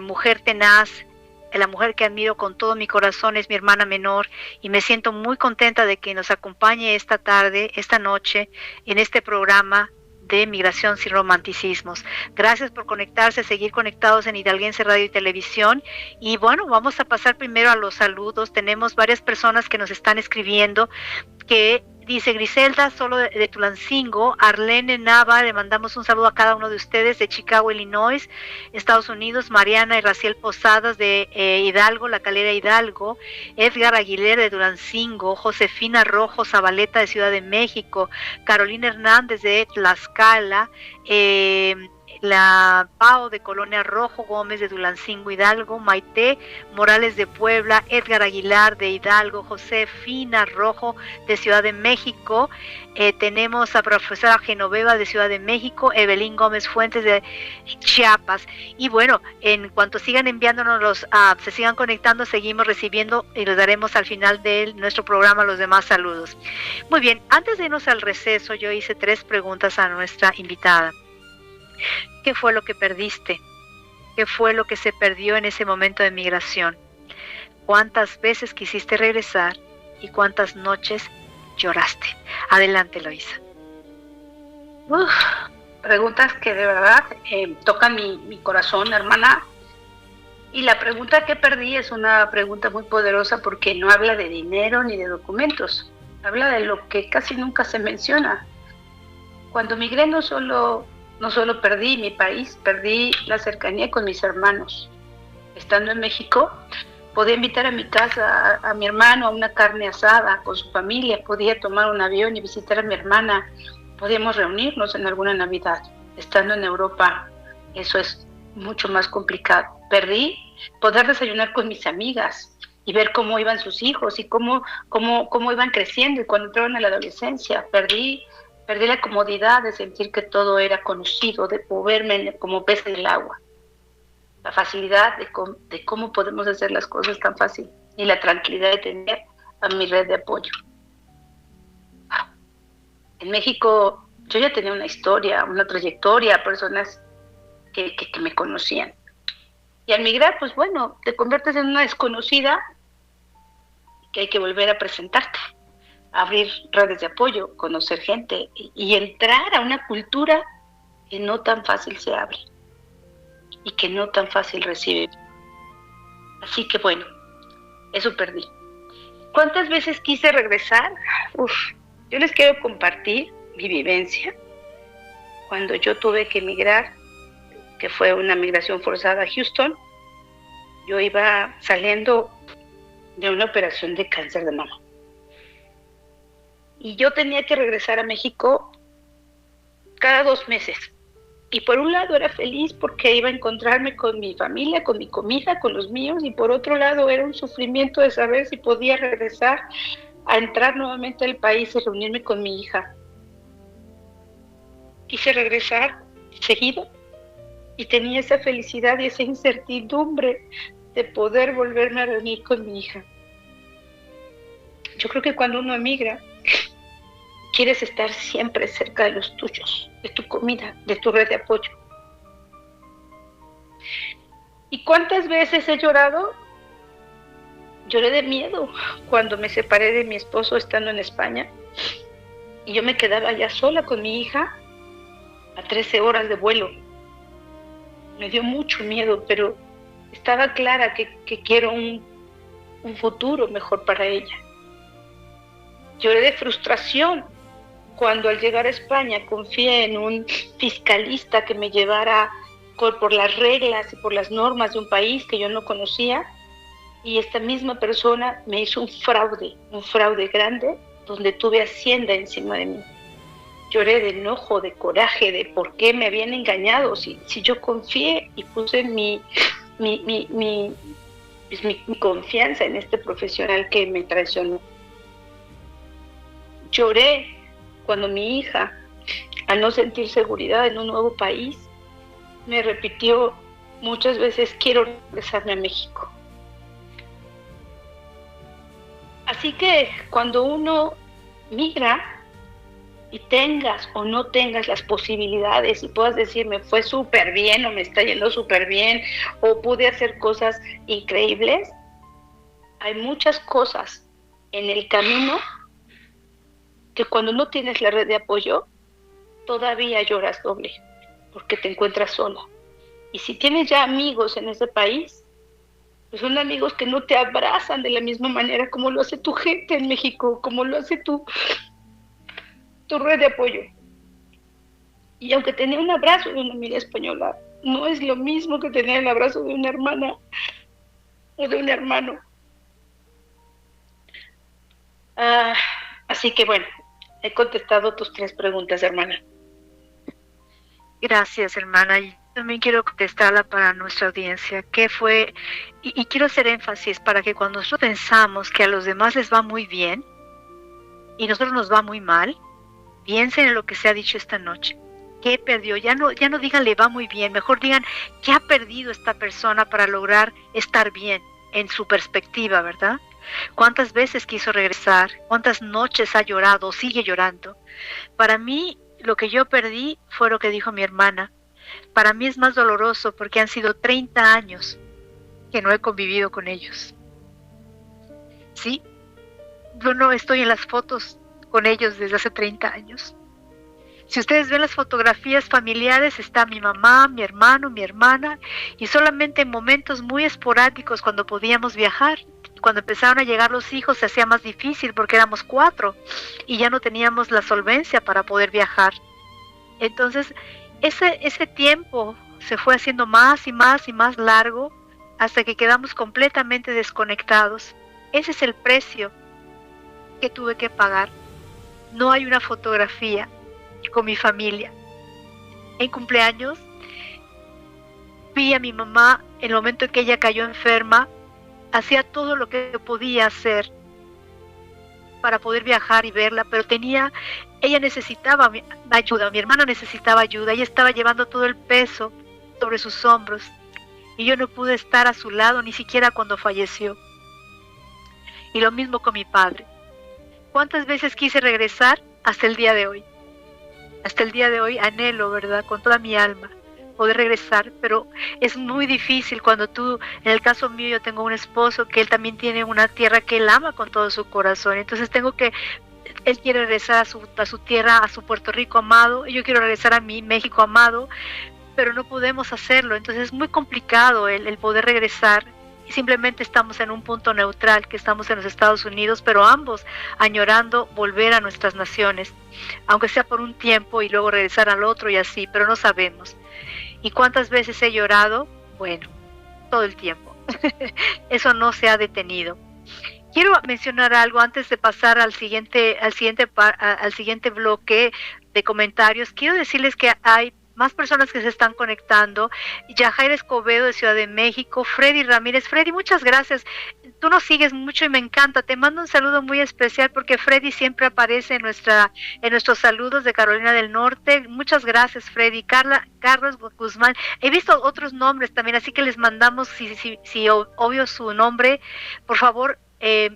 mujer tenaz, la mujer que admiro con todo mi corazón, es mi hermana menor, y me siento muy contenta de que nos acompañe esta tarde, esta noche, en este programa de Migración sin Romanticismos. Gracias por conectarse, seguir conectados en Hidalguense Radio y Televisión. Y bueno, vamos a pasar primero a los saludos. Tenemos varias personas que nos están escribiendo que Dice Griselda, solo de Tulancingo. Arlene Nava, le mandamos un saludo a cada uno de ustedes de Chicago, Illinois, Estados Unidos. Mariana y Raciel Posadas de Hidalgo, La Calera, Hidalgo. Edgar Aguilera de Tulancingo. Josefina Rojo Zabaleta de Ciudad de México. Carolina Hernández de Tlaxcala. La Pao de Colonia Rojo Gómez de Tulancingo, Hidalgo. Maite Morales de Puebla. Edgar Aguilar de Hidalgo. Josefina Rojo de Ciudad de México. Tenemos a profesora Genoveva de Ciudad de México. Evelyn Gómez Fuentes de Chiapas. Y bueno, en cuanto sigan enviándonos se sigan conectando, seguimos recibiendo y los daremos al final de nuestro programa los demás saludos. Muy bien, antes de irnos al receso, yo hice 3 preguntas a nuestra invitada. ¿Qué fue lo que perdiste? ¿Qué fue lo que se perdió en ese momento de migración? ¿Cuántas veces quisiste regresar y cuántas noches lloraste? Adelante, Eloísa. Preguntas que de verdad tocan mi corazón, hermana. Y la pregunta que perdí es una pregunta muy poderosa porque no habla de dinero ni de documentos. Habla de lo que casi nunca se menciona. Cuando migré no solo perdí mi país, perdí la cercanía con mis hermanos. Estando en México, podía invitar a mi casa a mi hermano a una carne asada con su familia, podía tomar un avión y visitar a mi hermana, podíamos reunirnos en alguna Navidad. Estando en Europa, eso es mucho más complicado. Perdí poder desayunar con mis amigas y ver cómo iban sus hijos y cómo iban creciendo y cuando entraron a la adolescencia. Perdí la comodidad de sentir que todo era conocido, de moverme como pez en el agua. La facilidad de cómo podemos hacer las cosas tan fácil y la tranquilidad de tener a mi red de apoyo. En México yo ya tenía una historia, una trayectoria, personas que me conocían. Y al migrar, pues bueno, te conviertes en una desconocida que hay que volver a presentarte, abrir redes de apoyo, conocer gente y entrar a una cultura que no tan fácil se abre y que no tan fácil recibe. Así que bueno, eso perdí. ¿Cuántas veces quise regresar? Yo les quiero compartir mi vivencia cuando yo tuve que emigrar, que fue una migración forzada a Houston. Yo iba saliendo de una operación de cáncer de mama. Y yo tenía que regresar a México cada 2 meses. Y por un lado era feliz porque iba a encontrarme con mi familia, con mi comida, con los míos. Y por otro lado era un sufrimiento de saber si podía regresar a entrar nuevamente al país y reunirme con mi hija. Quise regresar seguido y tenía esa felicidad y esa incertidumbre de poder volverme a reunir con mi hija. Yo creo que cuando uno emigra, quieres estar siempre cerca de los tuyos, de tu comida, de tu red de apoyo. ¿Y cuántas veces he llorado? Lloré de miedo cuando me separé de mi esposo estando en España y yo me quedaba allá sola con mi hija a 13 horas de vuelo. Me dio mucho miedo, pero estaba clara que quiero un futuro mejor para ella. Lloré de frustración cuando al llegar a España confié en un fiscalista que me llevara por las reglas y por las normas de un país que yo no conocía, y esta misma persona me hizo un fraude grande, donde tuve Hacienda encima de mí. Lloré de enojo, de coraje, de por qué me habían engañado, si yo confié y puse mi confianza en este profesional que me traicionó. Lloré cuando mi hija, al no sentir seguridad en un nuevo país, me repitió muchas veces: quiero regresarme a México. Así que cuando uno migra y tengas o no tengas las posibilidades y puedas decir me fue súper bien o me está yendo súper bien o pude hacer cosas increíbles, hay muchas cosas en el camino que cuando no tienes la red de apoyo todavía lloras doble porque te encuentras sola. Y si tienes ya amigos en ese país, pues son amigos que no te abrazan de la misma manera como lo hace tu gente en México, como lo hace tu tu red de apoyo. Y aunque tenía un abrazo de una amiga española, no es lo mismo que tener el abrazo de una hermana o de un hermano. Así que bueno, he contestado tus 3 preguntas, hermana. Gracias, hermana. Y también quiero contestarla para nuestra audiencia. ¿Qué fue? Y quiero hacer énfasis para que cuando nosotros pensamos que a los demás les va muy bien y a nosotros nos va muy mal, piensen en lo que se ha dicho esta noche. ¿Qué perdió? Ya no digan le va muy bien, mejor digan qué ha perdido esta persona para lograr estar bien en su perspectiva, ¿verdad? ¿Cuántas veces quiso regresar? ¿Cuántas noches ha llorado o sigue llorando? Para mí, lo que yo perdí fue lo que dijo mi hermana. Para mí es más doloroso porque han sido 30 años que no he convivido con ellos. Sí, yo no estoy en las fotos con ellos desde hace 30 años. Si ustedes ven las fotografías familiares, está mi mamá, mi hermano, mi hermana, y solamente en momentos muy esporádicos cuando podíamos viajar. Cuando empezaron a llegar los hijos se hacía más difícil porque éramos 4 y ya no teníamos la solvencia para poder viajar. Entonces, ese tiempo se fue haciendo más y más y más largo hasta que quedamos completamente desconectados. Ese es el precio que tuve que pagar. No hay una fotografía con mi familia. En cumpleaños vi a mi mamá en el momento en que ella cayó enferma. Hacía todo lo que podía hacer para poder viajar y verla, pero ella necesitaba ayuda, mi hermana necesitaba ayuda, ella estaba llevando todo el peso sobre sus hombros y yo no pude estar a su lado ni siquiera cuando falleció. Y lo mismo con mi padre. ¿Cuántas veces quise regresar? Hasta el día de hoy. Hasta el día de hoy anhelo, ¿verdad? Con toda mi alma poder regresar, pero es muy difícil cuando en el caso mío yo tengo un esposo que él también tiene una tierra que él ama con todo su corazón, entonces él quiere regresar a su tierra, a su Puerto Rico amado, y yo quiero regresar a mi México amado, pero no podemos hacerlo, entonces es muy complicado el poder regresar. Simplemente estamos en un punto neutral, que estamos en los Estados Unidos, pero ambos añorando volver a nuestras naciones, aunque sea por un tiempo y luego regresar al otro y así, pero no sabemos. ¿Y cuántas veces he llorado? Bueno, todo el tiempo. Eso no se ha detenido. Quiero mencionar algo antes de pasar al siguiente bloque de comentarios. Quiero decirles que hay más personas que se están conectando. Yajair Escobedo de Ciudad de México, Freddy Ramírez. Freddy, muchas gracias. Tú nos sigues mucho y me encanta. Te mando un saludo muy especial porque Freddy siempre aparece en nuestros saludos de Carolina del Norte. Muchas gracias, Freddy. Carlos Guzmán. He visto otros nombres también, así que les mandamos, si obvio su nombre, por favor,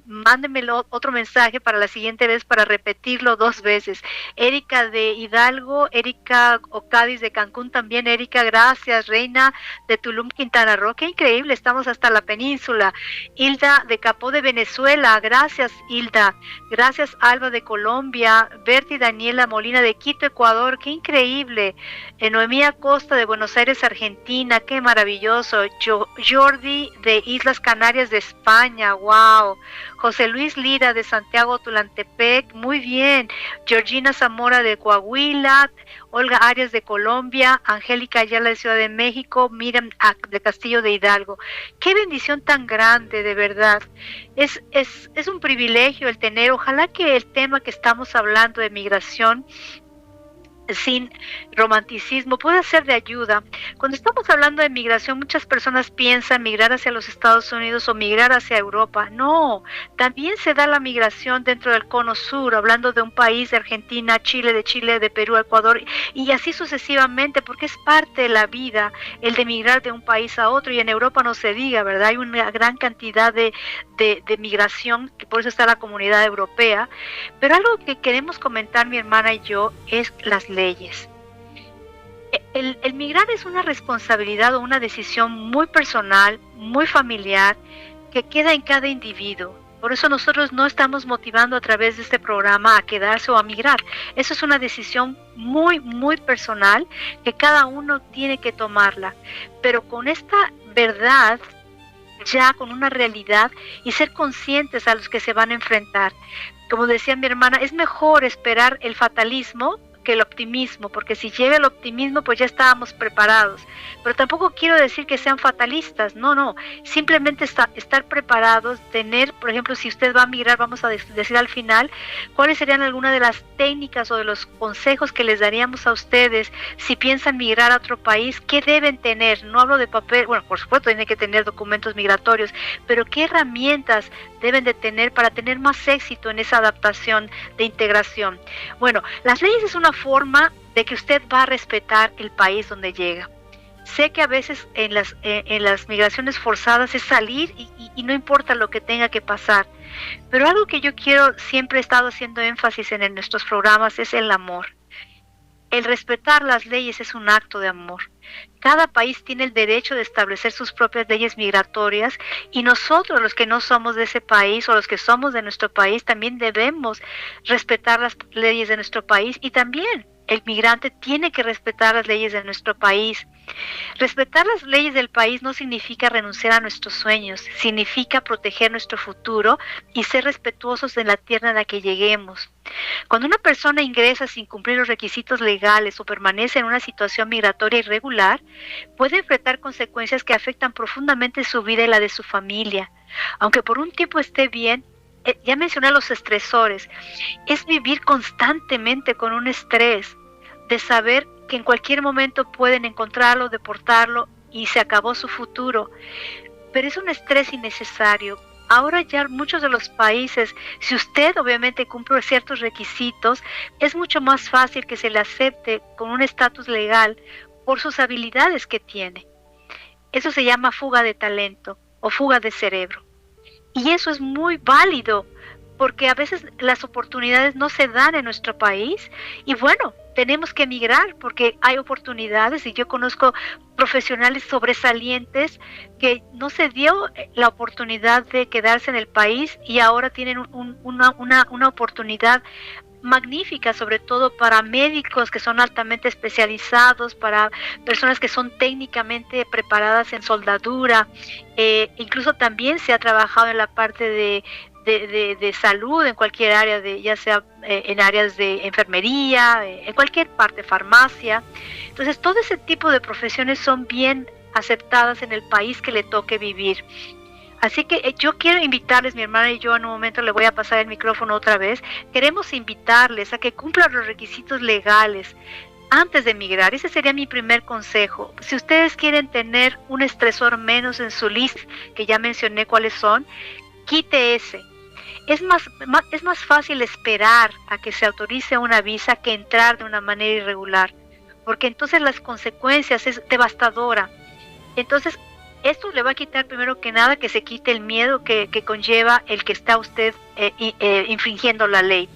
mándenmelo otro mensaje para la siguiente vez para repetirlo 2 veces. Erika de Hidalgo, Erika Ocadis de Cancún también. Erika, gracias. Reina de Tulum, Quintana Roo, qué increíble, estamos hasta la península. Hilda de Capó de Venezuela, gracias Hilda. Gracias Alba de Colombia. Berti Daniela Molina de Quito, Ecuador, qué increíble. Noemí Acosta de Buenos Aires, Argentina, qué maravilloso. Jordi de Islas Canarias de España, wow. José Luis Lira de Santiago Tulantepec, muy bien. Georgina Zamora de Coahuila, Olga Arias de Colombia, Angélica Ayala de Ciudad de México, Miriam de Castillo de Hidalgo. Qué bendición tan grande, de verdad. Es un privilegio el tener, ojalá que el tema que estamos hablando de migración sin romanticismo puede ser de ayuda. Cuando estamos hablando de migración, muchas personas piensan migrar hacia los Estados Unidos o migrar hacia Europa. No, también se da la migración dentro del cono sur, hablando de un país, de Argentina, de Chile, de Perú, Ecuador, y así sucesivamente, porque es parte de la vida el de migrar de un país a otro, y en Europa no se diga, ¿verdad? Hay una gran cantidad de migración, que por eso está la Comunidad Europea. Pero algo que queremos comentar mi hermana y yo es las leyes. El migrar es una responsabilidad o una decisión muy personal, muy familiar, que queda en cada individuo. Por eso nosotros no estamos motivando a través de este programa a quedarse o a migrar. Eso es una decisión muy, muy personal que cada uno tiene que tomarla. Pero con esta verdad, ya con una realidad, y ser conscientes a los que se van a enfrentar. Como decía mi hermana, es mejor esperar el fatalismo que el optimismo, porque si llega el optimismo pues ya estábamos preparados, pero tampoco quiero decir que sean fatalistas, no, simplemente estar preparados, tener, por ejemplo, si usted va a migrar, vamos a decir al final, cuáles serían algunas de las técnicas o de los consejos que les daríamos a ustedes si piensan migrar a otro país, qué deben tener, no hablo de papel, bueno, por supuesto tienen que tener documentos migratorios, pero qué herramientas deben de tener para tener más éxito en esa adaptación de integración. Bueno, las leyes es una forma de que usted va a respetar el país donde llega. Sé que a veces en las migraciones forzadas es salir y no importa lo que tenga que pasar, pero algo que yo siempre he estado haciendo énfasis en nuestros programas es el amor. El respetar las leyes es un acto de amor. Cada país tiene el derecho de establecer sus propias leyes migratorias y nosotros, los que no somos de ese país o los que somos de nuestro país, también debemos respetar las leyes de nuestro país y también el migrante tiene que respetar las leyes de nuestro país. Respetar las leyes del país no significa renunciar a nuestros sueños, significa proteger nuestro futuro y ser respetuosos de la tierra en la que lleguemos. Cuando una persona ingresa sin cumplir los requisitos legales o permanece en una situación migratoria irregular, puede enfrentar consecuencias que afectan profundamente su vida y la de su familia. Aunque por un tiempo esté bien, ya mencioné los estresores, es vivir constantemente con un estrés de saber que en cualquier momento pueden encontrarlo, deportarlo y se acabó su futuro. Pero es un estrés innecesario. Ahora ya muchos de los países, si usted obviamente cumple ciertos requisitos, es mucho más fácil que se le acepte con un estatus legal por sus habilidades que tiene. Eso se llama fuga de talento o fuga de cerebro. Y eso es muy válido, porque a veces las oportunidades no se dan en nuestro país y bueno, tenemos que emigrar porque hay oportunidades y yo conozco profesionales sobresalientes que no se dio la oportunidad de quedarse en el país y ahora tienen una oportunidad magnífica, sobre todo para médicos que son altamente especializados, para personas que son técnicamente preparadas en soldadura, incluso también se ha trabajado en la parte de salud, en cualquier área, ya sea en áreas de enfermería, en cualquier parte, farmacia. Entonces todo ese tipo de profesiones son bien aceptadas en el país que le toque vivir. Así que yo quiero invitarles, mi hermana y yo en un momento le voy a pasar el micrófono otra vez, queremos invitarles a que cumplan los requisitos legales antes de emigrar. Ese sería mi primer consejo. Si ustedes quieren tener un estresor menos en su lista, que ya mencioné cuáles son, quite ese. Es más fácil esperar a que se autorice una visa que entrar de una manera irregular, porque entonces las consecuencias es devastadora. Entonces, esto le va a quitar primero que nada que se quite el miedo que conlleva el que está usted infringiendo la ley.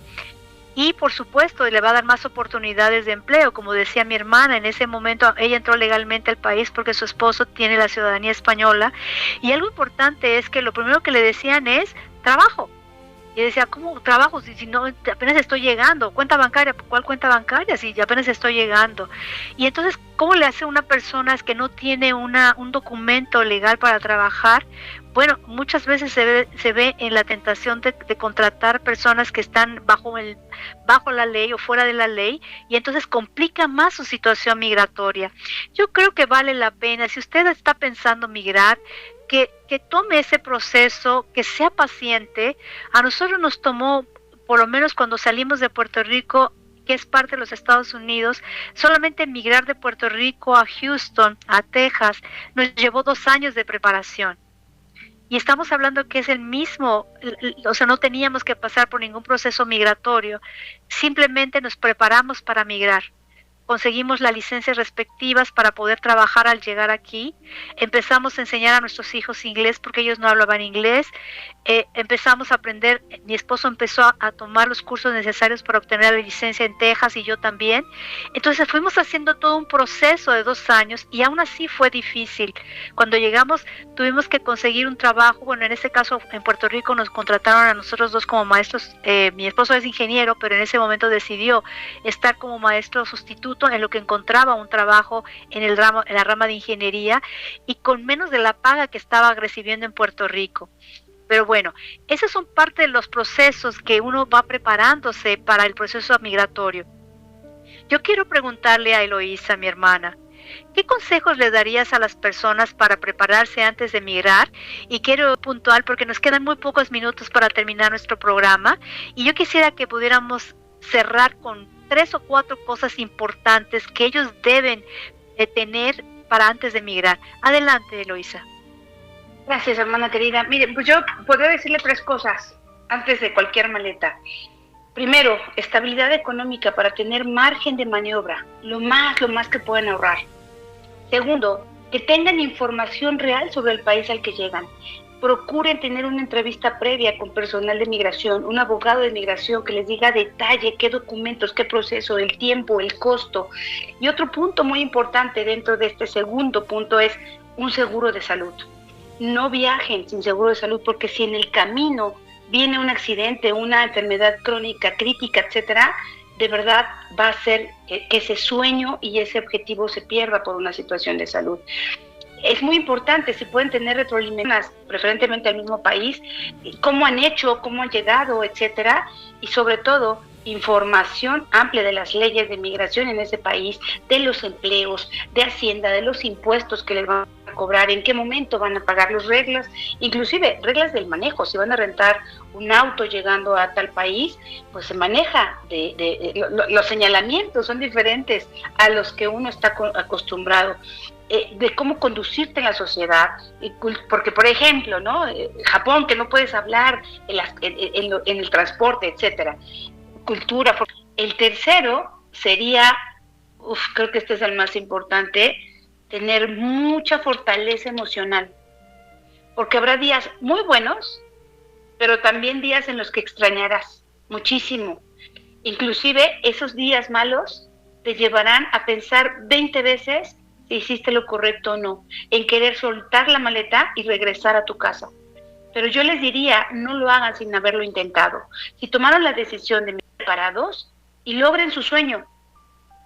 Y por supuesto le va a dar más oportunidades de empleo, como decía mi hermana, en ese momento ella entró legalmente al país porque su esposo tiene la ciudadanía española. Y algo importante es que lo primero que le decían es trabajo. Y decía, ¿cómo trabajo? Si no, apenas estoy llegando. ¿Cuenta bancaria? ¿Cuál cuenta bancaria? Si apenas estoy llegando. Y entonces, ¿cómo le hace una persona que no tiene un documento legal para trabajar? Bueno, muchas veces se ve en la tentación de contratar personas que están bajo la ley o fuera de la ley, y entonces complica más su situación migratoria. Yo creo que vale la pena, si usted está pensando migrar, que tome ese proceso, que sea paciente. A nosotros nos tomó, por lo menos cuando salimos de Puerto Rico, que es parte de los Estados Unidos, solamente emigrar de Puerto Rico a Houston, a Texas, nos llevó 2 años de preparación. Y estamos hablando que es el mismo, o sea, no teníamos que pasar por ningún proceso migratorio, simplemente nos preparamos para migrar. Conseguimos las licencias respectivas para poder trabajar al llegar aquí. Empezamos a enseñar a nuestros hijos inglés porque ellos no hablaban inglés. Empezamos a aprender, mi esposo empezó a tomar los cursos necesarios para obtener la licencia en Texas y yo también. Entonces fuimos haciendo todo un proceso de 2 años y aún así fue difícil. Cuando llegamos tuvimos que conseguir un trabajo. Bueno, en este caso en Puerto Rico nos contrataron a nosotros 2 como maestros. Mi esposo es ingeniero, pero en ese momento decidió estar como maestro sustituto en lo que encontraba un trabajo en la rama de ingeniería y con menos de la paga que estaba recibiendo en Puerto Rico. Pero bueno, esos son parte de los procesos que uno va preparándose para el proceso migratorio. Yo quiero preguntarle a Eloísa, mi hermana, ¿qué consejos le darías a las personas para prepararse antes de emigrar? Y quiero puntual porque nos quedan muy pocos minutos para terminar nuestro programa y yo quisiera que pudiéramos cerrar con 3 o 4 cosas importantes que ellos deben tener para antes de emigrar. Adelante, Eloísa. Gracias, hermana querida. Mire, pues yo podría decirle 3 cosas antes de cualquier maleta. Primero, estabilidad económica para tener margen de maniobra, lo más que puedan ahorrar. Segundo, que tengan información real sobre el país al que llegan. Procuren tener una entrevista previa con personal de migración, un abogado de migración que les diga a detalle qué documentos, qué proceso, el tiempo, el costo. Y otro punto muy importante dentro de este segundo punto es un seguro de salud. No viajen sin seguro de salud porque si en el camino viene un accidente, una enfermedad crónica, crítica, etcétera, de verdad va a hacer que ese sueño y ese objetivo se pierda por una situación de salud. Es muy importante si pueden tener retroalimentaciones, preferentemente al mismo país, cómo han hecho, cómo han llegado, etcétera, y sobre todo información amplia de las leyes de migración en ese país, de los empleos, de Hacienda, de los impuestos que les van a cobrar, en qué momento van a pagar las reglas, inclusive reglas del manejo, si van a rentar un auto llegando a tal país, pues se maneja, los señalamientos son diferentes a los que uno está acostumbrado, de cómo conducirte en la sociedad, porque por ejemplo, ¿no? Japón, que no puedes hablar en el transporte, etcétera. Cultura. El tercero sería, creo que este es el más importante, tener mucha fortaleza emocional, porque habrá días muy buenos, pero también días en los que extrañarás muchísimo. Inclusive esos días malos te llevarán a pensar 20 veces si hiciste lo correcto o no, en querer soltar la maleta y regresar a tu casa. Pero yo les diría, no lo hagan sin haberlo intentado. Si tomaron la decisión de preparados y logren su sueño,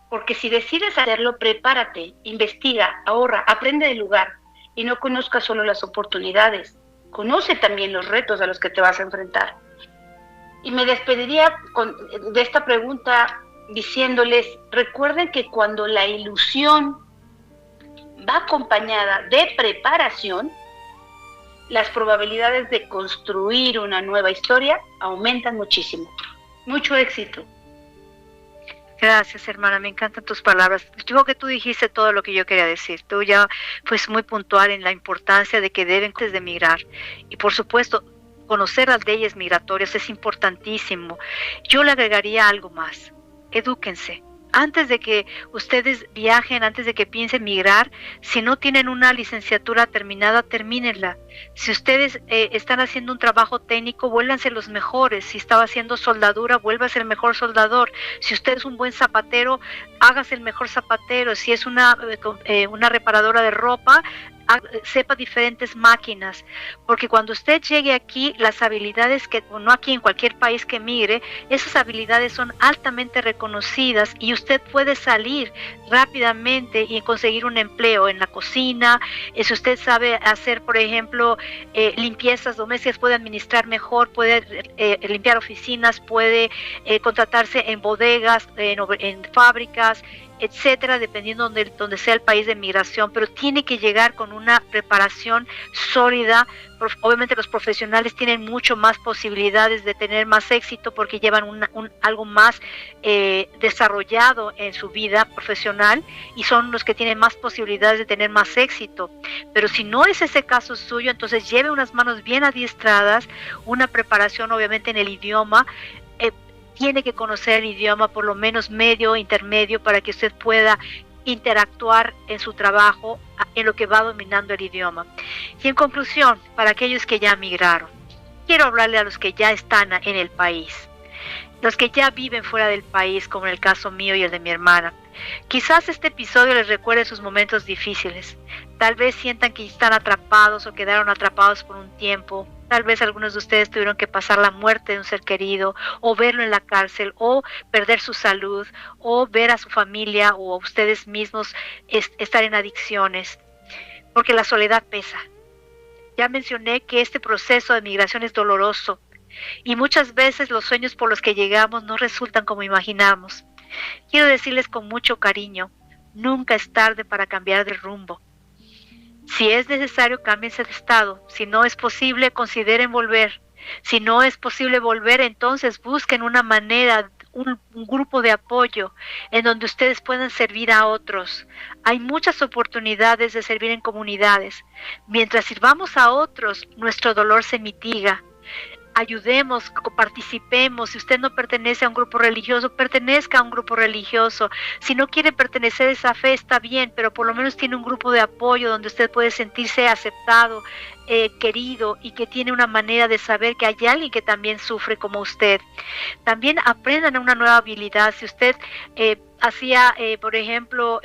porque si decides hacerlo, prepárate, investiga, ahorra, aprende del lugar y no conozcas solo las oportunidades, conoce también los retos a los que te vas a enfrentar. Y me despediría de esta pregunta diciéndoles, recuerden que cuando la ilusión va acompañada de preparación, las probabilidades de construir una nueva historia aumentan muchísimo. Mucho éxito. Gracias, hermana, me encantan tus palabras. Yo creo que tú dijiste todo lo que yo quería decir. Tú ya fuiste muy puntual en la importancia de que deben antes de emigrar. Y por supuesto, conocer las leyes migratorias es importantísimo. Yo le agregaría algo más. Edúquense. Antes de que ustedes viajen, antes de que piensen migrar, si no tienen una licenciatura terminada, termínenla. Si ustedes están haciendo un trabajo técnico, vuélvanse los mejores. Si estaba haciendo soldadura, vuélvase el mejor soldador. Si usted es un buen zapatero, hágase el mejor zapatero. Si es una reparadora de ropa, sepa diferentes máquinas, porque cuando usted llegue aquí, las habilidades que, no aquí en cualquier país que migre, esas habilidades son altamente reconocidas y usted puede salir rápidamente y conseguir un empleo en la cocina. Si usted sabe hacer, por ejemplo, limpiezas domésticas, puede administrar mejor, puede limpiar oficinas, puede contratarse en bodegas, en fábricas, etcétera, dependiendo donde sea el país de migración, pero tiene que llegar con una preparación sólida. Obviamente los profesionales tienen mucho más posibilidades de tener más éxito porque llevan algo más desarrollado en su vida profesional y son los que tienen más posibilidades de tener más éxito. Pero si no es ese caso suyo, entonces lleve unas manos bien adiestradas, una preparación obviamente en el idioma. Tiene que conocer el idioma, por lo menos medio, intermedio, para que usted pueda interactuar en su trabajo en lo que va dominando el idioma. Y en conclusión, para aquellos que ya migraron, quiero hablarle a los que ya están en el país, los que ya viven fuera del país, como en el caso mío y el de mi hermana. Quizás este episodio les recuerde sus momentos difíciles. Tal vez sientan que están atrapados o quedaron atrapados por un tiempo. Tal vez algunos de ustedes tuvieron que pasar la muerte de un ser querido, o verlo en la cárcel, o perder su salud, o ver a su familia o a ustedes mismos estar en adicciones, porque la soledad pesa. Ya mencioné que este proceso de migración es doloroso y muchas veces los sueños por los que llegamos no resultan como imaginamos. Quiero decirles con mucho cariño, nunca es tarde para cambiar de rumbo. Si es necesario, cámbiense de estado. Si no es posible, consideren volver. Si no es posible volver, entonces busquen una manera, un grupo de apoyo en donde ustedes puedan servir a otros. Hay muchas oportunidades de servir en comunidades. Mientras sirvamos a otros, nuestro dolor se mitiga. Ayudemos, participemos. Si usted no pertenece a un grupo religioso, pertenezca a un grupo religioso. Si no quiere pertenecer a esa fe, está bien, pero por lo menos tiene un grupo de apoyo donde usted puede sentirse aceptado, querido, y que tiene una manera de saber que hay alguien que también sufre como usted. También aprendan una nueva habilidad. Si usted hacía, por ejemplo,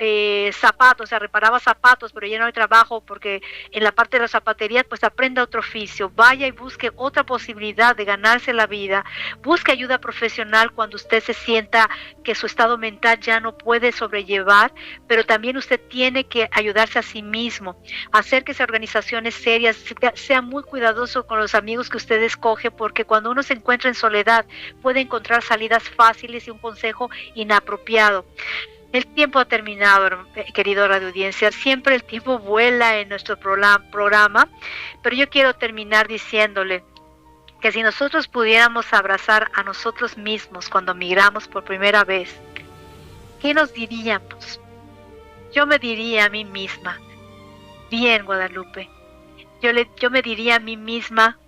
zapatos, o sea, reparaba zapatos, pero ya no hay trabajo porque en la parte de la zapatería, pues aprenda otro oficio, vaya y busque otra posibilidad de ganarse la vida, busque ayuda profesional cuando usted se sienta que su estado mental ya no puede sobrellevar, pero también usted tiene que ayudarse a sí mismo, acérquese a organizaciones serias, sea muy cuidadoso con los amigos que usted escoge, porque cuando uno se encuentra en soledad puede encontrar salidas fáciles y un consejo inapropiado. El tiempo ha terminado, querido radio audiencia. Siempre el tiempo vuela en nuestro programa, pero yo quiero terminar diciéndole que si nosotros pudiéramos abrazar a nosotros mismos cuando migramos por primera vez, ¿qué nos diríamos? Yo me diría a mí misma, bien, Guadalupe, yo me diría a mí misma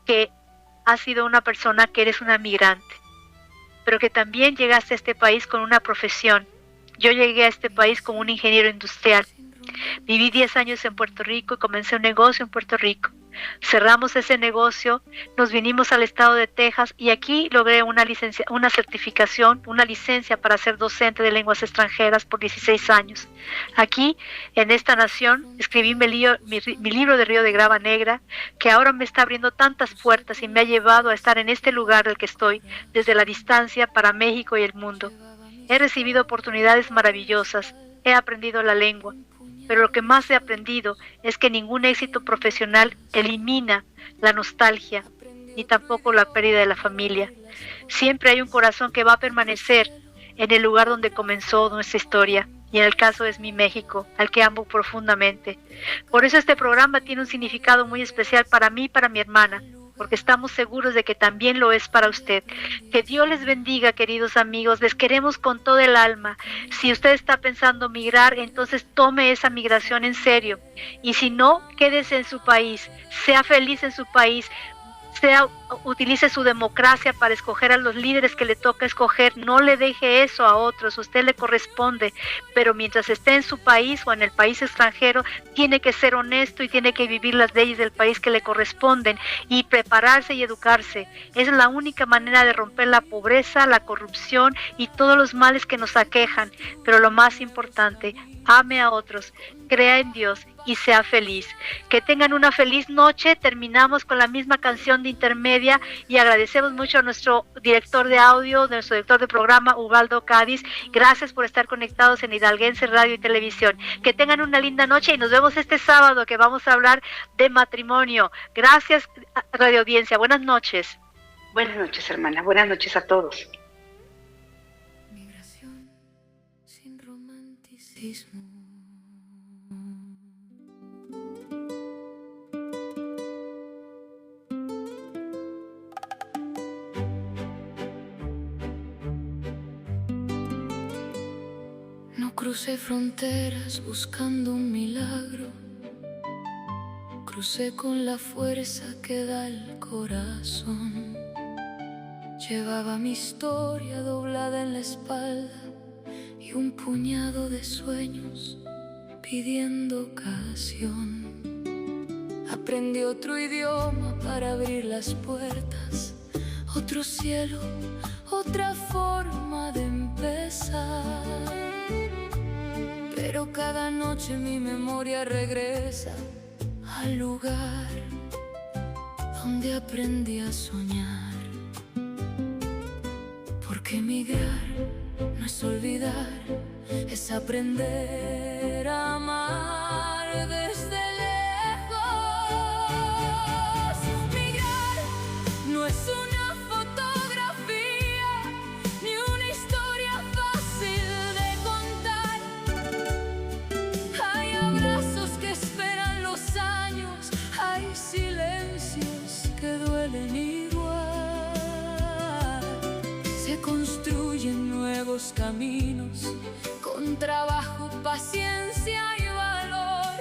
que has sido una persona, que eres una migrante, pero que también llegaste a este país con una profesión. Yo llegué a este país como un ingeniero industrial. Viví 10 años en Puerto Rico y comencé un negocio en Puerto Rico. Cerramos ese negocio, nos vinimos al estado de Texas y aquí logré una certificación, una licencia para ser docente de lenguas extranjeras por 16 años. Aquí, en esta nación, escribí mi libro de Río de Grava Negra, que ahora me está abriendo tantas puertas y me ha llevado a estar en este lugar del que estoy, desde la distancia para México y el mundo. He recibido oportunidades maravillosas, he aprendido la lengua, pero lo que más he aprendido es que ningún éxito profesional elimina la nostalgia, ni tampoco la pérdida de la familia. Siempre hay un corazón que va a permanecer en el lugar donde comenzó nuestra historia, y en el caso es mi México, al que amo profundamente. Por eso este programa tiene un significado muy especial para mí y para mi hermana, porque estamos seguros de que también lo es para usted. Que Dios les bendiga, queridos amigos, les queremos con todo el alma. Si usted está pensando migrar, entonces tome esa migración en serio, y si no, quédese en su país, sea feliz en su país, utilice su democracia para escoger a los líderes que le toca escoger. No le deje eso a otros, a usted le corresponde, pero mientras esté en su país o en el país extranjero, tiene que ser honesto y tiene que vivir las leyes del país que le corresponden y prepararse y educarse. Es la única manera de romper la pobreza, la corrupción y todos los males que nos aquejan. Pero lo más importante, ame a otros, crea en Dios y sea feliz. Que tengan una feliz noche. Terminamos con la misma canción de intermedia y agradecemos mucho a nuestro director de audio, nuestro director de programa, Ubaldo Cádiz. Gracias por estar conectados en Hidalguense Radio y Televisión. Que tengan una linda noche y nos vemos este sábado, que vamos a hablar de matrimonio. Gracias, radio audiencia. Buenas noches. Buenas noches, hermana. Buenas noches a todos. Migración sin romanticismo. No crucé fronteras buscando un milagro. Crucé con la fuerza que da el corazón. Llevaba mi historia doblada en la espalda y un puñado de sueños pidiendo ocasión. Aprendí otro idioma para abrir las puertas, otro cielo, otra forma de empezar. Pero cada noche mi memoria regresa al lugar donde aprendí a soñar. Porque emigrar no es olvidar, es aprender a amar desde lejos. una fotografía, ni una historia fácil de contar. Hay abrazos que esperan los años, hay silencios que duelen igual. Se construyen nuevos caminos con trabajo, paciencia y valor,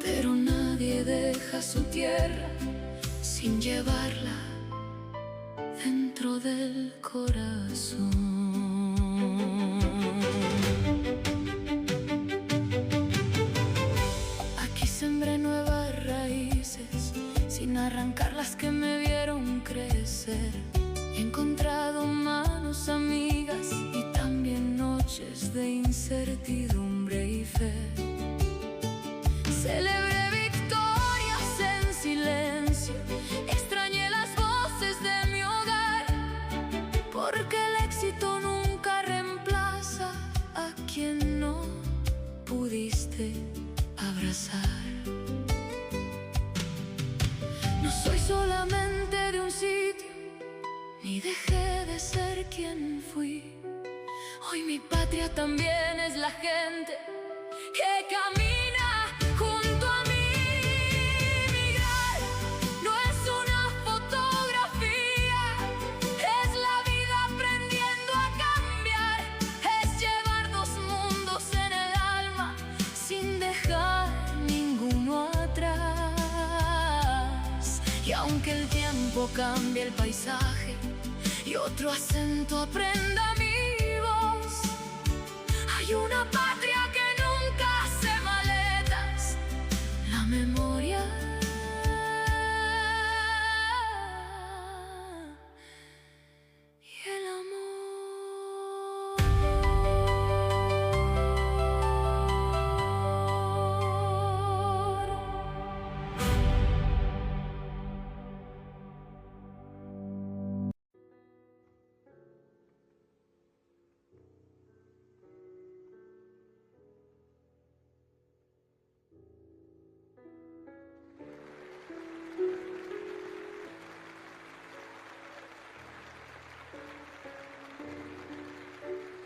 pero nadie deja su tierra sin llevarla dentro del corazón. Aquí sembré nuevas raíces sin arrancar las que me vieron crecer. He encontrado manos amigas y también noches de incertidumbre y fe. Celebré victorias en silencio, extrañé las voces de mi hogar, porque el éxito nunca reemplaza a quien no pudiste abrazar. No soy solamente de un sitio, ni dejé de ser quien fui. Hoy mi patria también es la gente que camina junto a mí. Migrar no es una fotografía, es la vida aprendiendo a cambiar. Es llevar dos mundos en el alma sin dejar ninguno atrás. Y aunque el tiempo cambie el paisaje y otro acento aprenda mi voz, hay una parte